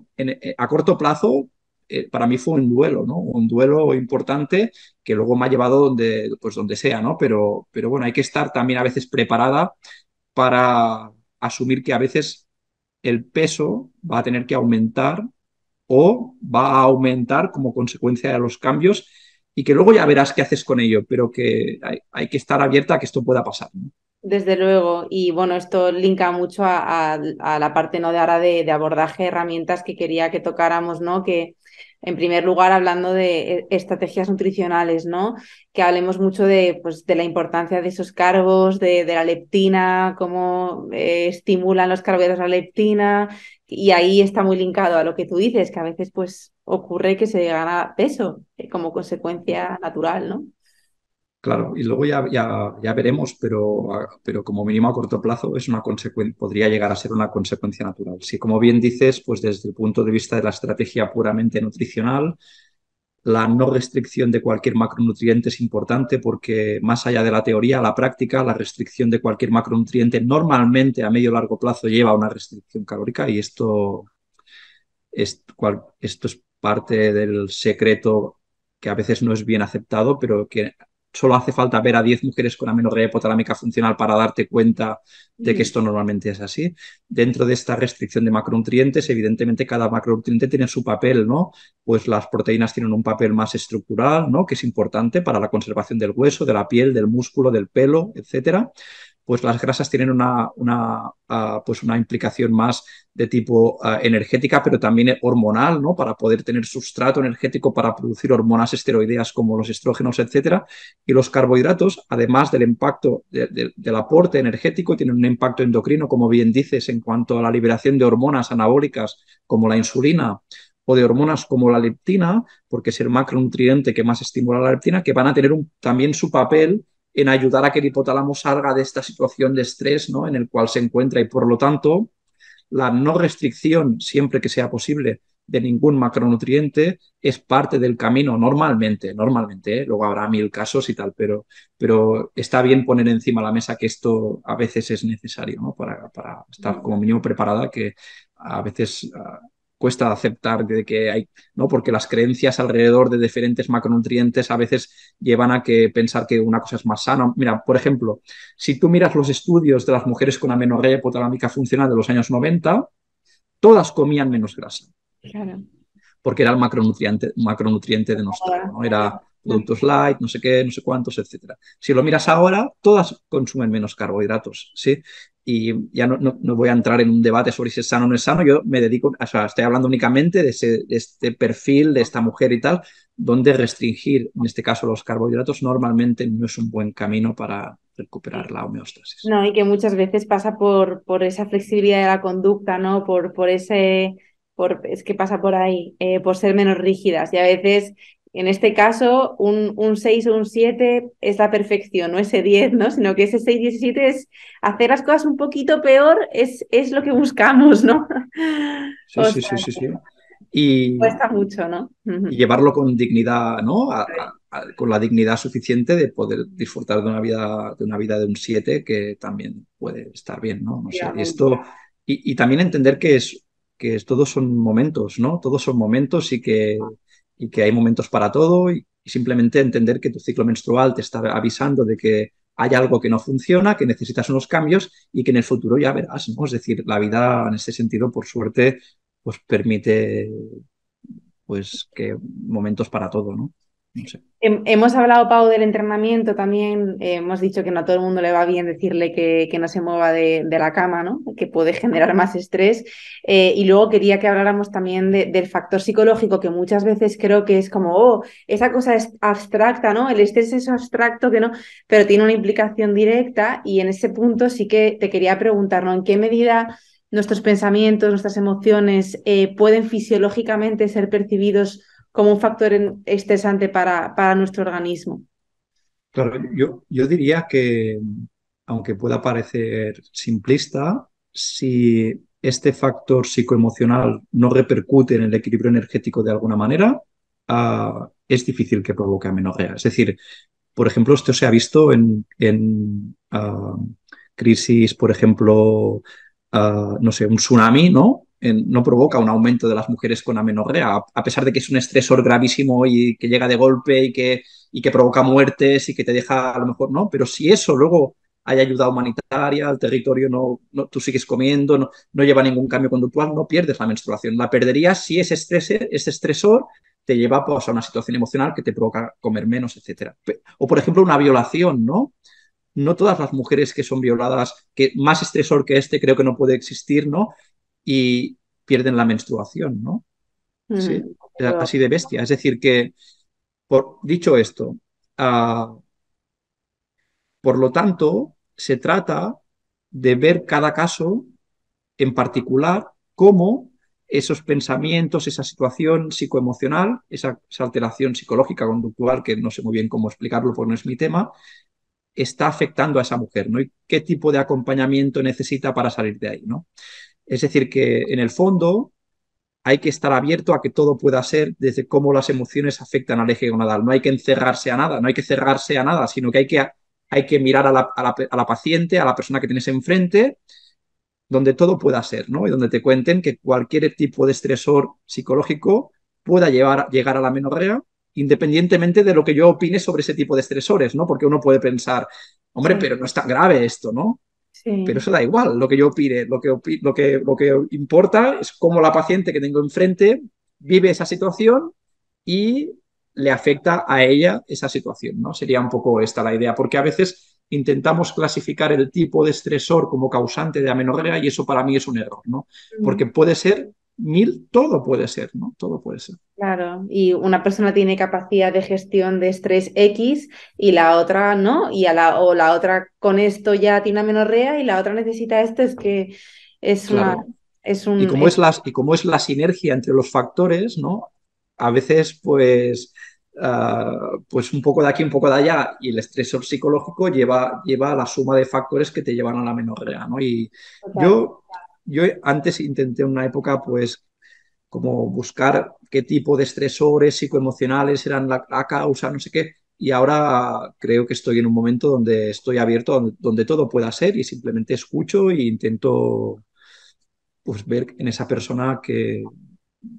[SPEAKER 2] a corto plazo para mí fue un duelo, ¿no? Un duelo importante que luego me ha llevado donde sea, ¿no? Pero bueno, hay que estar también a veces preparada para asumir que a veces el peso va a tener que aumentar o va a aumentar como consecuencia de los cambios y que luego ya verás qué haces con ello, pero que hay que estar abierta a que esto pueda pasar, ¿no?
[SPEAKER 1] Desde luego, y bueno, esto linka mucho a la parte ¿no? de ahora de abordaje de herramientas que quería que tocáramos, ¿no? Que en primer lugar, hablando de estrategias nutricionales, ¿no? Que hablemos mucho de, pues, de la importancia de esos carbos, de la leptina, cómo estimulan los carbohidratos la leptina, y ahí está muy linkado a lo que tú dices, que a veces pues ocurre que se gana peso como consecuencia natural, ¿no?
[SPEAKER 2] Claro, y luego ya veremos, pero como mínimo a corto plazo es una podría llegar a ser una consecuencia natural. Si, como bien dices, pues desde el punto de vista de la estrategia puramente nutricional, la no restricción de cualquier macronutriente es importante porque más allá de la teoría, la práctica, la restricción de cualquier macronutriente normalmente a medio o largo plazo lleva a una restricción calórica y esto es parte del secreto que a veces no es bien aceptado, pero que solo hace falta ver a 10 mujeres con amenorrea hipotalámica funcional para darte cuenta de que
[SPEAKER 1] Mm.
[SPEAKER 2] esto normalmente es así. Dentro de esta restricción de macronutrientes, evidentemente cada macronutriente tiene su papel, ¿no? Pues las proteínas tienen un papel más estructural, ¿no? Que es importante para la conservación del hueso, de la piel, del músculo, del pelo, etcétera. Pues las grasas tienen pues una implicación más de tipo energética, pero también hormonal, ¿no? Para poder tener sustrato energético para producir hormonas esteroideas como los estrógenos, etcétera. Y los carbohidratos, además del impacto del aporte energético, tienen un impacto endocrino, como bien dices, en cuanto a la liberación de hormonas anabólicas como la insulina o de hormonas como la leptina, porque es el macronutriente que más estimula la leptina, que van a tener también su papel en ayudar a que el hipotálamo salga de esta situación de estrés, ¿no? En el cual se encuentra y por lo tanto la no restricción, siempre que sea posible, de ningún macronutriente es parte del camino normalmente, ¿eh? Luego habrá mil casos y tal, pero está bien poner encima de la mesa que esto a veces es necesario, ¿no? Para estar como mínimo preparada, que a veces cuesta aceptar de que hay, ¿no? Porque las creencias alrededor de diferentes macronutrientes a veces llevan a que pensar que una cosa es más sana. Mira, por ejemplo, si tú miras los estudios de las mujeres con amenorrea hipotalámica funcional de los años 90, todas comían menos grasa
[SPEAKER 1] Claro.
[SPEAKER 2] porque era el macronutriente denostado,
[SPEAKER 1] Ahora.
[SPEAKER 2] ¿no? Era productos light, no sé qué, no sé cuántos, etcétera. Si lo miras ahora, todas consumen menos carbohidratos, ¿sí? Y ya no voy a entrar en un debate sobre si es sano o no es sano, yo me dedico, o sea, estoy hablando únicamente de este perfil, de esta mujer y tal, donde restringir, en este caso, los carbohidratos normalmente no es un buen camino para recuperar la homeostasis.
[SPEAKER 1] No, y que muchas veces pasa por esa flexibilidad de la conducta, ¿no? Es que pasa por ahí, por ser menos rígidas. Y a veces, en este caso, un 6 o un 7 es la perfección, no ese 10, ¿no? Sino que ese 6 y ese 7 es hacer las cosas un poquito peor, es lo que buscamos, ¿no?
[SPEAKER 2] Sí,
[SPEAKER 1] O
[SPEAKER 2] sí,
[SPEAKER 1] sea,
[SPEAKER 2] sí, sí, sí. Y,
[SPEAKER 1] cuesta mucho, ¿no?
[SPEAKER 2] y
[SPEAKER 1] Ujú.
[SPEAKER 2] llevarlo con dignidad, ¿no? Con la dignidad suficiente de poder disfrutar de un 7 que también puede estar bien, ¿no? No sé.
[SPEAKER 1] Efectivamente.
[SPEAKER 2] Y también entender todos son momentos, ¿no? Todos son momentos y que hay momentos para todo y simplemente entender que tu ciclo menstrual te está avisando de que hay algo que no funciona, que necesitas unos cambios y que en el futuro ya verás, ¿no? Es decir, la vida en ese sentido, por suerte, pues permite pues que momentos para todo, ¿no? No sé.
[SPEAKER 1] Hemos hablado, Pau, del entrenamiento también. Hemos dicho que no a todo el mundo le va bien decirle que no se mueva de la cama, ¿no? Que puede generar más estrés. Y luego quería que habláramos también del factor psicológico, que muchas veces creo que es como, oh, esa cosa es abstracta, ¿no? El estrés es abstracto, que no, pero tiene una implicación directa. Y en ese punto sí que te quería preguntar, ¿no? ¿En qué medida nuestros pensamientos, nuestras emociones pueden fisiológicamente ser percibidos como un factor estresante para nuestro organismo?
[SPEAKER 2] Claro, yo diría que, aunque pueda parecer simplista, si este factor psicoemocional no repercute en el equilibrio energético de alguna manera, es difícil que provoque amenorrea. Es decir, por ejemplo, esto se ha visto en crisis, por ejemplo, no sé, un tsunami, ¿no? No provoca un aumento de las mujeres con amenorrea, a pesar de que es un estresor gravísimo y que llega de golpe y que provoca muertes y que te deja a lo mejor, ¿no? Pero si eso luego hay ayuda humanitaria, al territorio tú sigues comiendo, no lleva ningún cambio conductual, no pierdes la menstruación. La perderías si ese estresor te lleva pues, a una situación emocional que te provoca comer menos, etcétera. O, por ejemplo, una violación, ¿no? No todas las mujeres que son violadas, que más estresor que este creo que no puede existir, ¿no? Y pierden la menstruación, ¿no? Sí,
[SPEAKER 1] Ujú.
[SPEAKER 2] así de bestia. Es decir, que, dicho esto, uh, por lo tanto, se trata de ver cada caso en particular cómo esos pensamientos, esa situación psicoemocional, esa alteración psicológica conductual, que no sé muy bien cómo explicarlo porque no es mi tema, está afectando a esa mujer, ¿no? Y qué tipo de acompañamiento necesita para salir de ahí, ¿no? Es decir, que en el fondo hay que estar abierto a que todo pueda ser desde cómo las emociones afectan al eje gonadal. No hay que encerrarse a nada, no hay que cerrarse a nada, sino que hay que mirar a la paciente, a la persona que tienes enfrente, donde todo pueda ser, ¿no? Y donde te cuenten que cualquier tipo de estresor psicológico pueda llegar a la menorrea, independientemente de lo que yo opine sobre ese tipo de estresores, ¿no? Porque uno puede pensar, hombre,
[SPEAKER 1] Sí,
[SPEAKER 2] pero no es tan grave esto, ¿no? Pero
[SPEAKER 1] sí,
[SPEAKER 2] eso da igual, lo que yo opine, lo que importa es cómo la paciente que tengo enfrente vive esa situación y le afecta a ella esa situación, ¿no? Sería un poco esta la idea, porque a veces intentamos clasificar el tipo de estresor como causante de amenorrea y eso para mí es un error, ¿no?
[SPEAKER 1] mm,
[SPEAKER 2] Porque puede ser mil, todo puede ser, ¿no? Todo puede ser.
[SPEAKER 1] claro. Y una persona tiene capacidad de gestión de estrés X y la otra no, o la otra con esto ya tiene amenorrea y la otra necesita esto, es que es una,
[SPEAKER 2] Claro.
[SPEAKER 1] es
[SPEAKER 2] Y
[SPEAKER 1] un,
[SPEAKER 2] como es y como es la sinergia entre los factores, ¿no? A veces, pues un poco de aquí, un poco de allá, y el estresor psicológico lleva a la suma de factores que te llevan a la menorrea, ¿no? Y
[SPEAKER 1] total.
[SPEAKER 2] yo, yo antes intenté en una época, pues, como buscar qué tipo de estresores psicoemocionales eran la causa, no sé qué, y ahora creo que estoy en un momento donde estoy abierto, donde todo pueda ser, y simplemente escucho e intento pues ver en esa persona que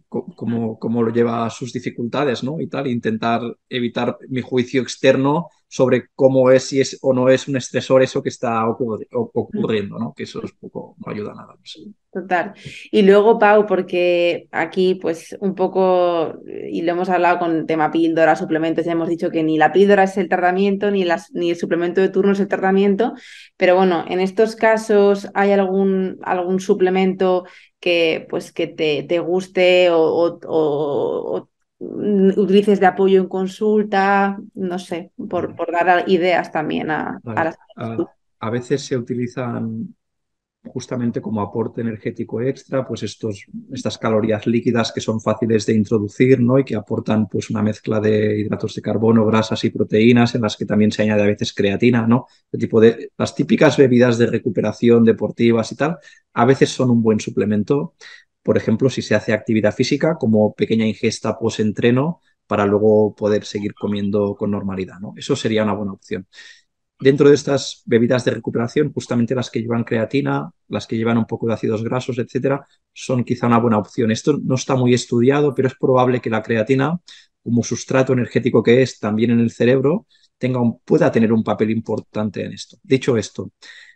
[SPEAKER 2] cómo lo lleva a sus dificultades, ¿no? Y tal, intentar evitar mi juicio externo sobre cómo es, si es o no es un estresor eso que está ocurriendo, ¿no? Que eso es poco, no ayuda a nada. No sé.
[SPEAKER 1] Total. Y luego, Pau, porque aquí, pues, un poco, y lo hemos hablado con el tema píldora, suplementos, ya hemos dicho que ni la píldora es el tratamiento, ni el suplemento de turno es el tratamiento, pero bueno, en estos casos, ¿hay algún suplemento que, pues, que te guste o utilices de apoyo en consulta? No sé,
[SPEAKER 2] Vale.
[SPEAKER 1] por dar ideas también a
[SPEAKER 2] Vale.
[SPEAKER 1] las...
[SPEAKER 2] A veces se utilizan justamente como aporte energético extra, pues estas calorías líquidas que son fáciles de introducir, ¿no? Y que aportan pues una mezcla de hidratos de carbono, grasas y proteínas, en las que también se añade a veces creatina, ¿no? El tipo de las típicas bebidas de recuperación deportivas y tal, a veces son un buen suplemento. Por ejemplo, si se hace actividad física como pequeña ingesta post-entreno para luego poder seguir comiendo con normalidad, ¿no? Eso sería una buena opción. Dentro de estas bebidas de recuperación, justamente las que llevan creatina, las que llevan un poco de ácidos grasos, etcétera, son quizá una buena opción. Esto no está muy estudiado, pero es probable que la creatina, como sustrato energético que es también en el cerebro, pueda tener un papel importante en esto. Dicho esto,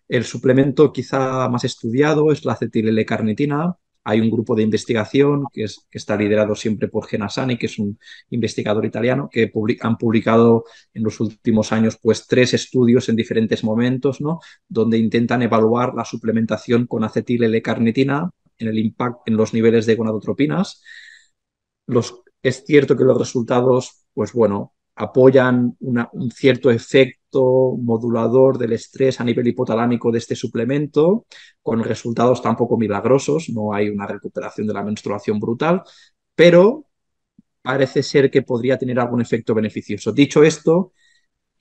[SPEAKER 2] el suplemento quizá más estudiado es la acetil-L-carnitina. Hay un grupo de investigación que está liderado siempre por Genasani, que es un investigador italiano, que han publicado en los últimos años pues 3 estudios en diferentes momentos, ¿no? Donde intentan evaluar la suplementación con acetil-L-carnitina en el impacto en los niveles de gonadotropinas. Es cierto que los resultados, pues bueno, apoyan un cierto efecto modulador del estrés a nivel hipotalámico de este suplemento, con resultados tampoco milagrosos, no hay una recuperación de la menstruación brutal, pero parece ser que podría tener algún efecto beneficioso. Dicho esto,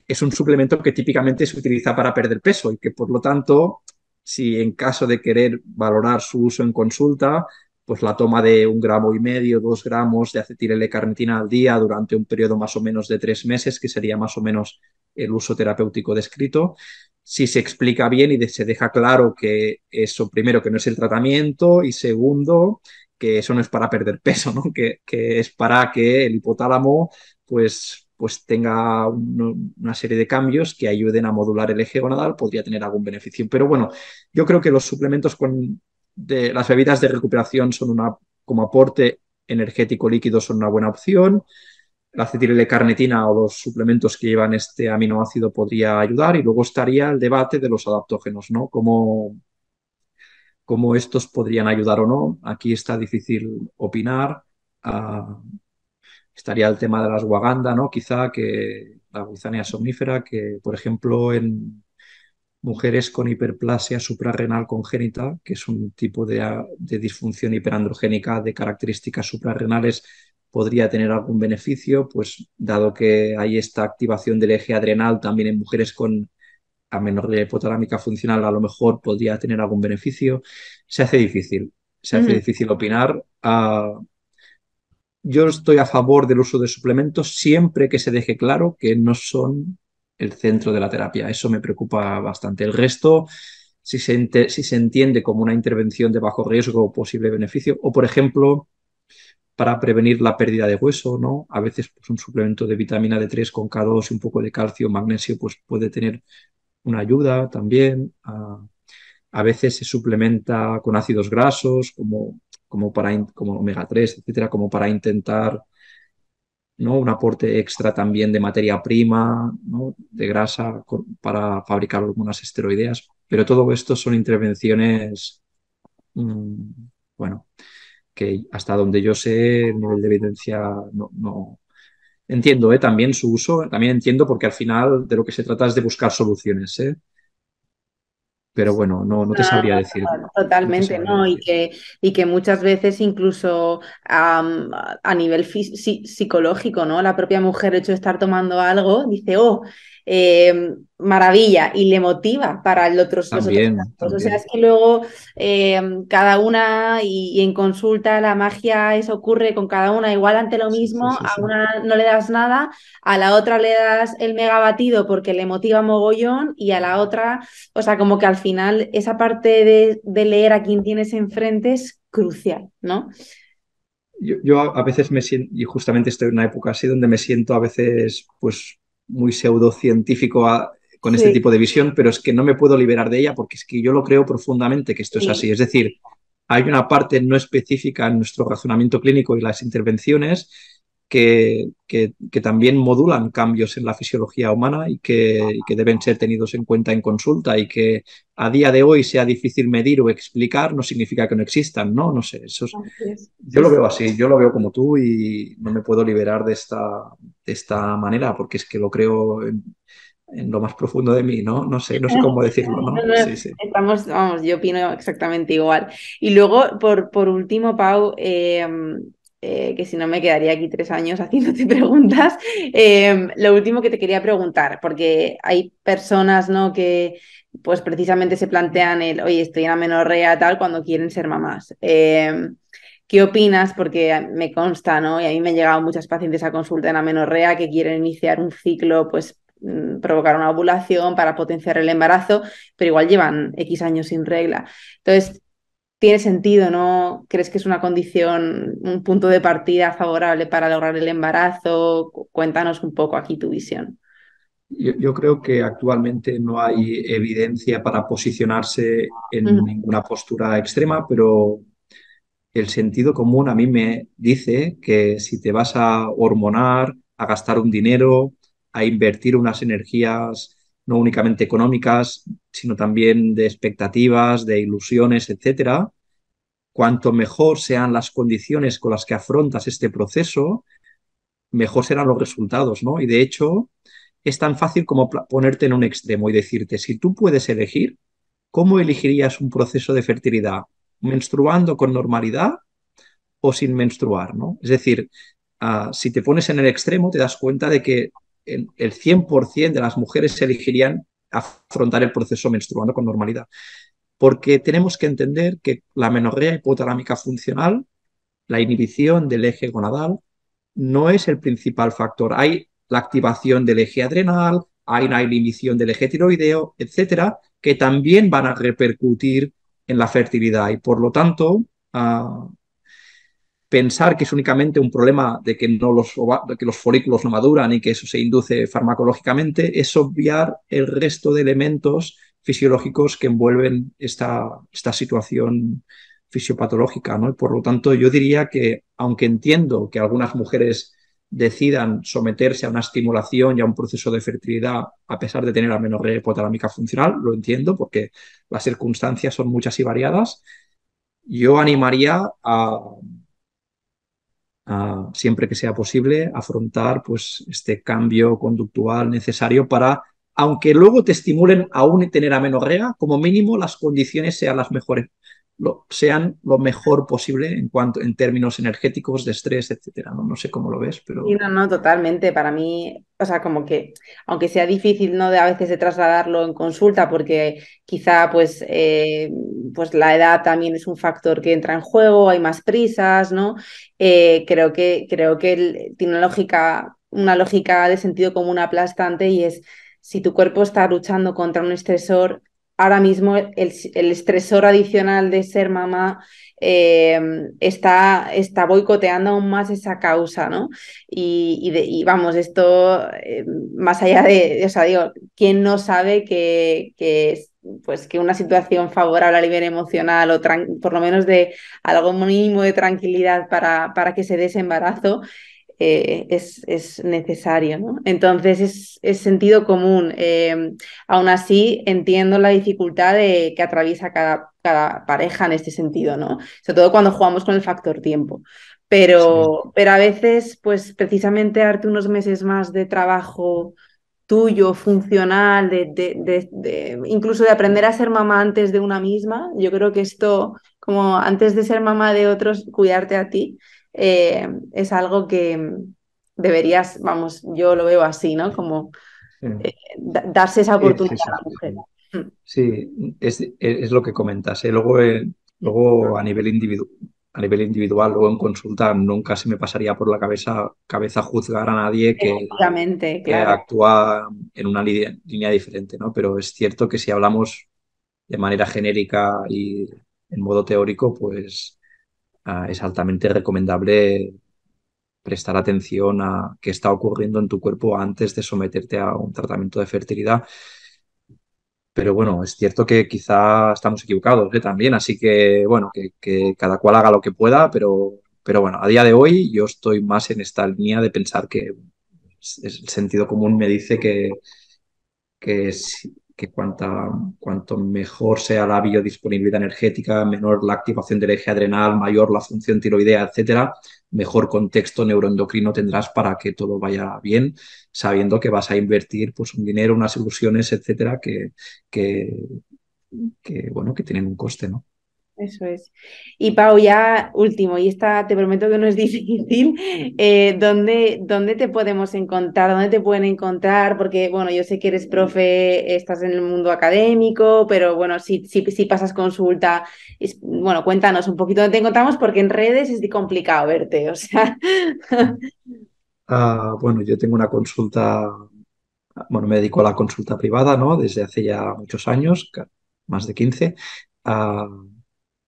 [SPEAKER 2] es un suplemento que típicamente se utiliza para perder peso y que por lo tanto, si en caso de querer valorar su uso en consulta, pues la toma de 1,5 gramos, 2 gramos de acetil-L-carnitina al día durante un periodo más o menos de 3 meses, que sería más o menos el uso terapéutico descrito. Si se explica bien y se deja claro que eso, primero, que no es el tratamiento y segundo, que eso no es para perder peso, ¿no? Que es para que el hipotálamo pues tenga una serie de cambios que ayuden a modular el eje gonadal, podría tener algún beneficio. Pero bueno, yo creo que los suplementos de las bebidas de recuperación como aporte energético líquido son una buena opción. La acetil-L-carnitina o los suplementos que llevan este aminoácido podría ayudar. Y luego estaría el debate de los adaptógenos, ¿no? Cómo estos podrían ayudar o no. Aquí está difícil opinar. Uh, Estaría el tema de la ashwagandha, ¿no? Quizá que la Withania somnífera, que por ejemplo mujeres con hiperplasia suprarrenal congénita, que es un tipo de disfunción hiperandrogénica de características suprarrenales, podría tener algún beneficio, pues dado que hay esta activación del eje adrenal también en mujeres con amenorrea hipotalámica funcional, a lo mejor podría tener algún beneficio. Se hace
[SPEAKER 1] Ujú.
[SPEAKER 2] difícil opinar. Yo estoy a favor del uso de suplementos siempre que se deje claro que no son el centro de la terapia. Eso me preocupa bastante. El resto, si se entiende como una intervención de bajo riesgo o posible beneficio, o por ejemplo, para prevenir la pérdida de hueso, ¿no? A veces pues, un suplemento de vitamina D3 con K2 y un poco de calcio, magnesio, pues puede tener una ayuda también. A veces se suplementa con ácidos grasos, como omega 3 etcétera, como para intentar, ¿no? Un aporte extra también de materia prima, ¿no? De grasa para fabricar hormonas esteroideas. Pero todo esto son intervenciones, mmm, bueno, que hasta donde yo sé, el nivel de evidencia no. Entiendo, también su uso, también entiendo porque al final de lo que se trata es de buscar soluciones, ¿eh? Pero bueno, no te sabría decir. No te
[SPEAKER 1] Totalmente,
[SPEAKER 2] sabría
[SPEAKER 1] ¿no?
[SPEAKER 2] decir.
[SPEAKER 1] Y que muchas veces incluso a nivel psicológico, ¿no? La propia mujer, el hecho de estar tomando algo, dice, oh, maravilla, y le motiva para los otros
[SPEAKER 2] También,
[SPEAKER 1] casos. O sea, es
[SPEAKER 2] también.
[SPEAKER 1] que luego cada una y en consulta la magia, eso ocurre con cada una, igual ante lo
[SPEAKER 2] Sí,
[SPEAKER 1] mismo,
[SPEAKER 2] sí, sí,
[SPEAKER 1] a
[SPEAKER 2] sí.
[SPEAKER 1] una no le das nada, a la otra le das el mega batido porque le motiva mogollón y a la otra, o sea, como que al final esa parte de leer a quien tienes enfrente es crucial, ¿no?
[SPEAKER 2] Yo a veces me siento, y justamente estoy en una época así donde me siento a veces pues muy pseudocientífico con este
[SPEAKER 1] Sí,
[SPEAKER 2] tipo de visión, pero es que no me puedo liberar de ella porque es que yo lo creo profundamente que esto es
[SPEAKER 1] sí.
[SPEAKER 2] así. Es decir, hay una parte no específica en nuestro razonamiento clínico y las intervenciones que también modulan cambios en la fisiología humana y que deben ser tenidos en cuenta en consulta y que a día de hoy sea difícil medir o explicar no significa que no existan, ¿no? No sé,
[SPEAKER 1] Así es.
[SPEAKER 2] yo
[SPEAKER 1] Sí,
[SPEAKER 2] lo
[SPEAKER 1] sí.
[SPEAKER 2] veo así, yo lo veo como tú y no me puedo liberar de esta manera porque es que lo creo en lo más profundo de mí, ¿no? No sé cómo decirlo,
[SPEAKER 1] No,
[SPEAKER 2] ¿no?
[SPEAKER 1] no,
[SPEAKER 2] Sí, sí.
[SPEAKER 1] estamos, vamos, yo opino exactamente igual. Y luego, por último, Pau, que si no me quedaría aquí 3 años haciéndote preguntas, lo último que te quería preguntar, porque hay personas, ¿no? Que pues precisamente se plantean el, oye, estoy en amenorrea tal, cuando quieren ser mamás. ¿Qué opinas? Porque me consta, ¿no? Y a mí me han llegado muchas pacientes a consulta en amenorrea que quieren iniciar un ciclo, pues provocar una ovulación para potenciar el embarazo, pero igual llevan X años sin regla. Entonces, ¿tiene sentido, no? ¿Crees que es una condición, un punto de partida favorable para lograr el embarazo? Cuéntanos un poco aquí tu visión.
[SPEAKER 2] Yo creo que actualmente no hay evidencia para posicionarse en
[SPEAKER 1] Ujú.
[SPEAKER 2] ninguna postura extrema, pero el sentido común a mí me dice que si te vas a hormonar, a gastar un dinero, a invertir unas energías no únicamente económicas, sino también de expectativas, de ilusiones, etcétera, cuanto mejor sean las condiciones con las que afrontas este proceso, mejor serán los resultados, ¿no? Y de hecho, es tan fácil como ponerte en un extremo y decirte, si tú puedes elegir, ¿cómo elegirías un proceso de fertilidad? ¿Menstruando con normalidad o sin menstruar, ¿no? Es decir, si te pones en el extremo, te das cuenta de que el 100% de las mujeres elegirían afrontar el proceso menstruando con normalidad. Porque tenemos que entender que la menorrea hipotalámica funcional, la inhibición del eje gonadal, no es el principal factor. Hay la activación del eje adrenal, hay una inhibición del eje tiroideo, etcétera, que también van a repercutir en la fertilidad y por lo tanto pensar que es únicamente un problema de que, de que los folículos no maduran y que eso se induce farmacológicamente, es obviar el resto de elementos fisiológicos que envuelven esta situación fisiopatológica, ¿no? Y por lo tanto, yo diría que, aunque entiendo que algunas mujeres decidan someterse a una estimulación y a un proceso de fertilidad a pesar de tener amenorrea hipotalámica funcional, lo entiendo porque las circunstancias son muchas y variadas, yo animaría siempre que sea posible, afrontar pues, este cambio conductual necesario para aunque luego te estimulen aún tener amenorrea, como mínimo las condiciones sean las mejores, sean lo mejor posible en términos energéticos, de estrés, etcétera. No, no sé cómo lo ves,
[SPEAKER 1] Sí,
[SPEAKER 2] pero
[SPEAKER 1] no, no, totalmente. Para mí, o sea, como que, aunque sea difícil, ¿no? De a veces de trasladarlo en consulta, porque quizá, pues la edad también es un factor que entra en juego, hay más prisas, ¿no? Creo que tiene una lógica de sentido común aplastante y es si tu cuerpo está luchando contra un estresor, ahora mismo el estresor adicional de ser mamá está boicoteando aún más esa causa, ¿no? Y vamos, esto, más allá o sea, digo, ¿quién no sabe pues, que una situación favorable a nivel emocional o por lo menos de algo mínimo de tranquilidad para que se dé ese embarazo es necesario, ¿no? Entonces es sentido común. Aún así, entiendo la dificultad que atraviesa cada pareja en este sentido, ¿no? Sobre todo cuando jugamos con el factor tiempo.
[SPEAKER 2] sí,
[SPEAKER 1] Pero a veces, pues precisamente darte unos meses más de trabajo tuyo, funcional, incluso de aprender a ser mamá antes de una misma, yo creo que esto, como antes de ser mamá de otros, cuidarte a ti, es algo que deberías, vamos, yo lo veo así, ¿no? Como
[SPEAKER 2] sí,
[SPEAKER 1] darse esa
[SPEAKER 2] sí,
[SPEAKER 1] oportunidad
[SPEAKER 2] sí,
[SPEAKER 1] a
[SPEAKER 2] sí,
[SPEAKER 1] la mujer.
[SPEAKER 2] sí. Sí, es lo que comentas, ¿eh? Luego, luego a nivel individual, luego en consulta, nunca se me pasaría por la cabeza juzgar a nadie
[SPEAKER 1] Efectivamente,
[SPEAKER 2] que
[SPEAKER 1] claro.
[SPEAKER 2] actúa en una línea diferente, ¿no? Pero es cierto que si hablamos de manera genérica y en modo teórico, pues es altamente recomendable prestar atención a qué está ocurriendo en tu cuerpo antes de someterte a un tratamiento de fertilidad. Pero bueno, es cierto que quizá estamos equivocados, ¿eh? También, así que bueno, que cada cual haga lo que pueda, pero bueno, a día de hoy yo estoy más en esta línea de pensar que el sentido común me dice que cuanto mejor sea la biodisponibilidad energética, menor la activación del eje adrenal, mayor la función tiroidea, etcétera, mejor contexto neuroendocrino tendrás para que todo vaya bien, sabiendo que vas a invertir pues, un dinero, unas ilusiones, etcétera, que, bueno, que tienen un coste, ¿no?
[SPEAKER 1] Eso es. Y Pau, ya último, y esta te prometo que no es difícil, ¿dónde te podemos encontrar? ¿Dónde te pueden encontrar? Porque, bueno, yo sé que eres profe, estás en el mundo académico, pero bueno, si pasas consulta, bueno, cuéntanos un poquito dónde te encontramos, porque en redes es complicado verte, o sea.
[SPEAKER 2] Bueno, yo tengo una consulta, bueno, me dedico a la consulta privada, ¿no? Desde hace ya muchos años, más de 15. Ah,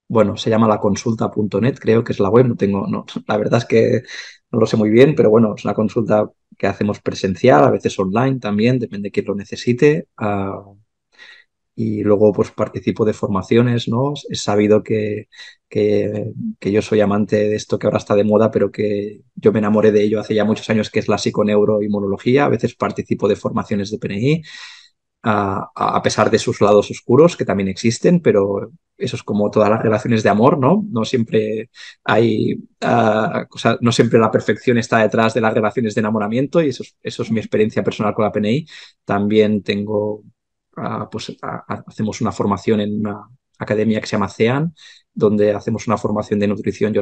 [SPEAKER 2] bueno, se llama laconsulta.net, creo que es la web, no tengo, no, la verdad es que no lo sé muy bien, pero bueno, es una consulta que hacemos presencial, a veces online también, depende de quién lo necesite. Y luego pues participo de formaciones, ¿no? Es sabido que yo soy amante de esto que ahora está de moda, pero que yo me enamoré de ello hace ya muchos años, que es la psiconeuroinmunología. A veces participo de formaciones de PNI, a pesar de sus lados oscuros, que también existen, pero eso es como todas las relaciones de amor, ¿no? No siempre hay, no siempre la perfección está detrás de las relaciones de enamoramiento y eso es mi experiencia personal con la PNI. También tengo, hacemos una formación en una academia que se llama CEAN, donde hacemos una formación de nutrición y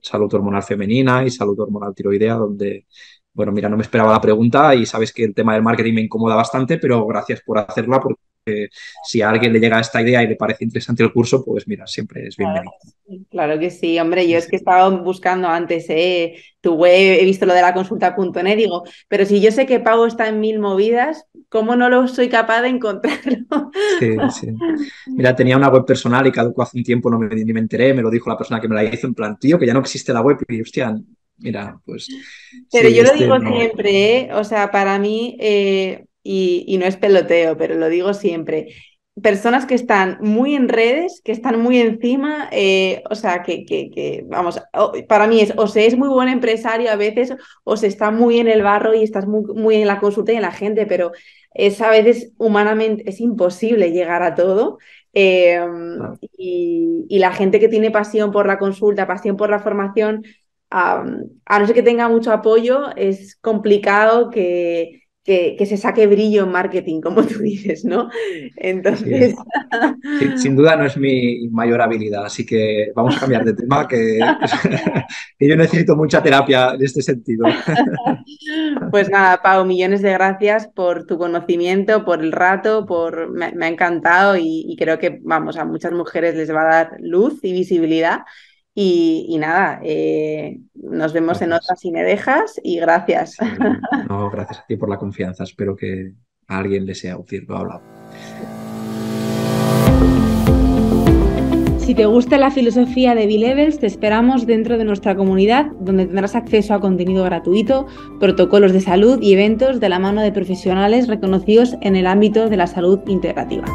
[SPEAKER 2] salud hormonal femenina y salud hormonal tiroidea, donde bueno, mira, no me esperaba la pregunta y sabes que el tema del marketing me incomoda bastante, pero gracias por hacerla porque si a alguien le llega esta idea y le parece interesante el curso, pues mira, siempre es
[SPEAKER 1] Claro
[SPEAKER 2] bienvenido.
[SPEAKER 1] que sí, claro que sí, hombre, yo
[SPEAKER 2] Sí,
[SPEAKER 1] es que
[SPEAKER 2] sí.
[SPEAKER 1] estaba buscando antes tu web, he visto lo de la consulta.net, digo, pero si yo sé que Pau está en mil movidas, ¿cómo no lo soy capaz de encontrarlo?
[SPEAKER 2] Sí, sí. Mira, tenía una web personal y caducó hace un tiempo, ni me enteré, me lo dijo la persona que me la hizo en plan, tío, que ya no existe la web y hostia, mira, pues
[SPEAKER 1] Pero
[SPEAKER 2] sí,
[SPEAKER 1] yo lo
[SPEAKER 2] este
[SPEAKER 1] digo
[SPEAKER 2] no.
[SPEAKER 1] siempre, ¿eh? O sea, para mí, y no es peloteo, pero lo digo siempre, personas que están muy en redes, que están muy encima, o sea, vamos, para mí es, o se es muy buen empresario a veces, o se está muy en el barro y estás muy en la consulta y en la gente, pero es a veces humanamente, es imposible llegar a todo. eh,
[SPEAKER 2] Claro,
[SPEAKER 1] y la gente que tiene pasión por la consulta, pasión por la formación, a no ser que tenga mucho apoyo, es complicado que se saque brillo en marketing, como tú dices, ¿no?
[SPEAKER 2] Así es.
[SPEAKER 1] Entonces,
[SPEAKER 2] Sin duda no es mi mayor habilidad, así que vamos a cambiar de tema, que yo necesito mucha terapia en este sentido.
[SPEAKER 1] pues nada, Pau, millones de gracias por tu conocimiento, por el rato, me ha encantado y creo que, vamos, a muchas mujeres les va a dar luz y visibilidad. Y nada, nos vemos en
[SPEAKER 2] Gracias.
[SPEAKER 1] otra si me dejas y gracias.
[SPEAKER 2] Sí, no, gracias a ti por la confianza. Espero que a alguien le sea útil lo hablado.
[SPEAKER 1] Si te gusta la filosofía de B-Levels, te esperamos dentro de nuestra comunidad, donde tendrás acceso a contenido gratuito, protocolos de salud y eventos de la mano de profesionales reconocidos en el ámbito de la salud integrativa.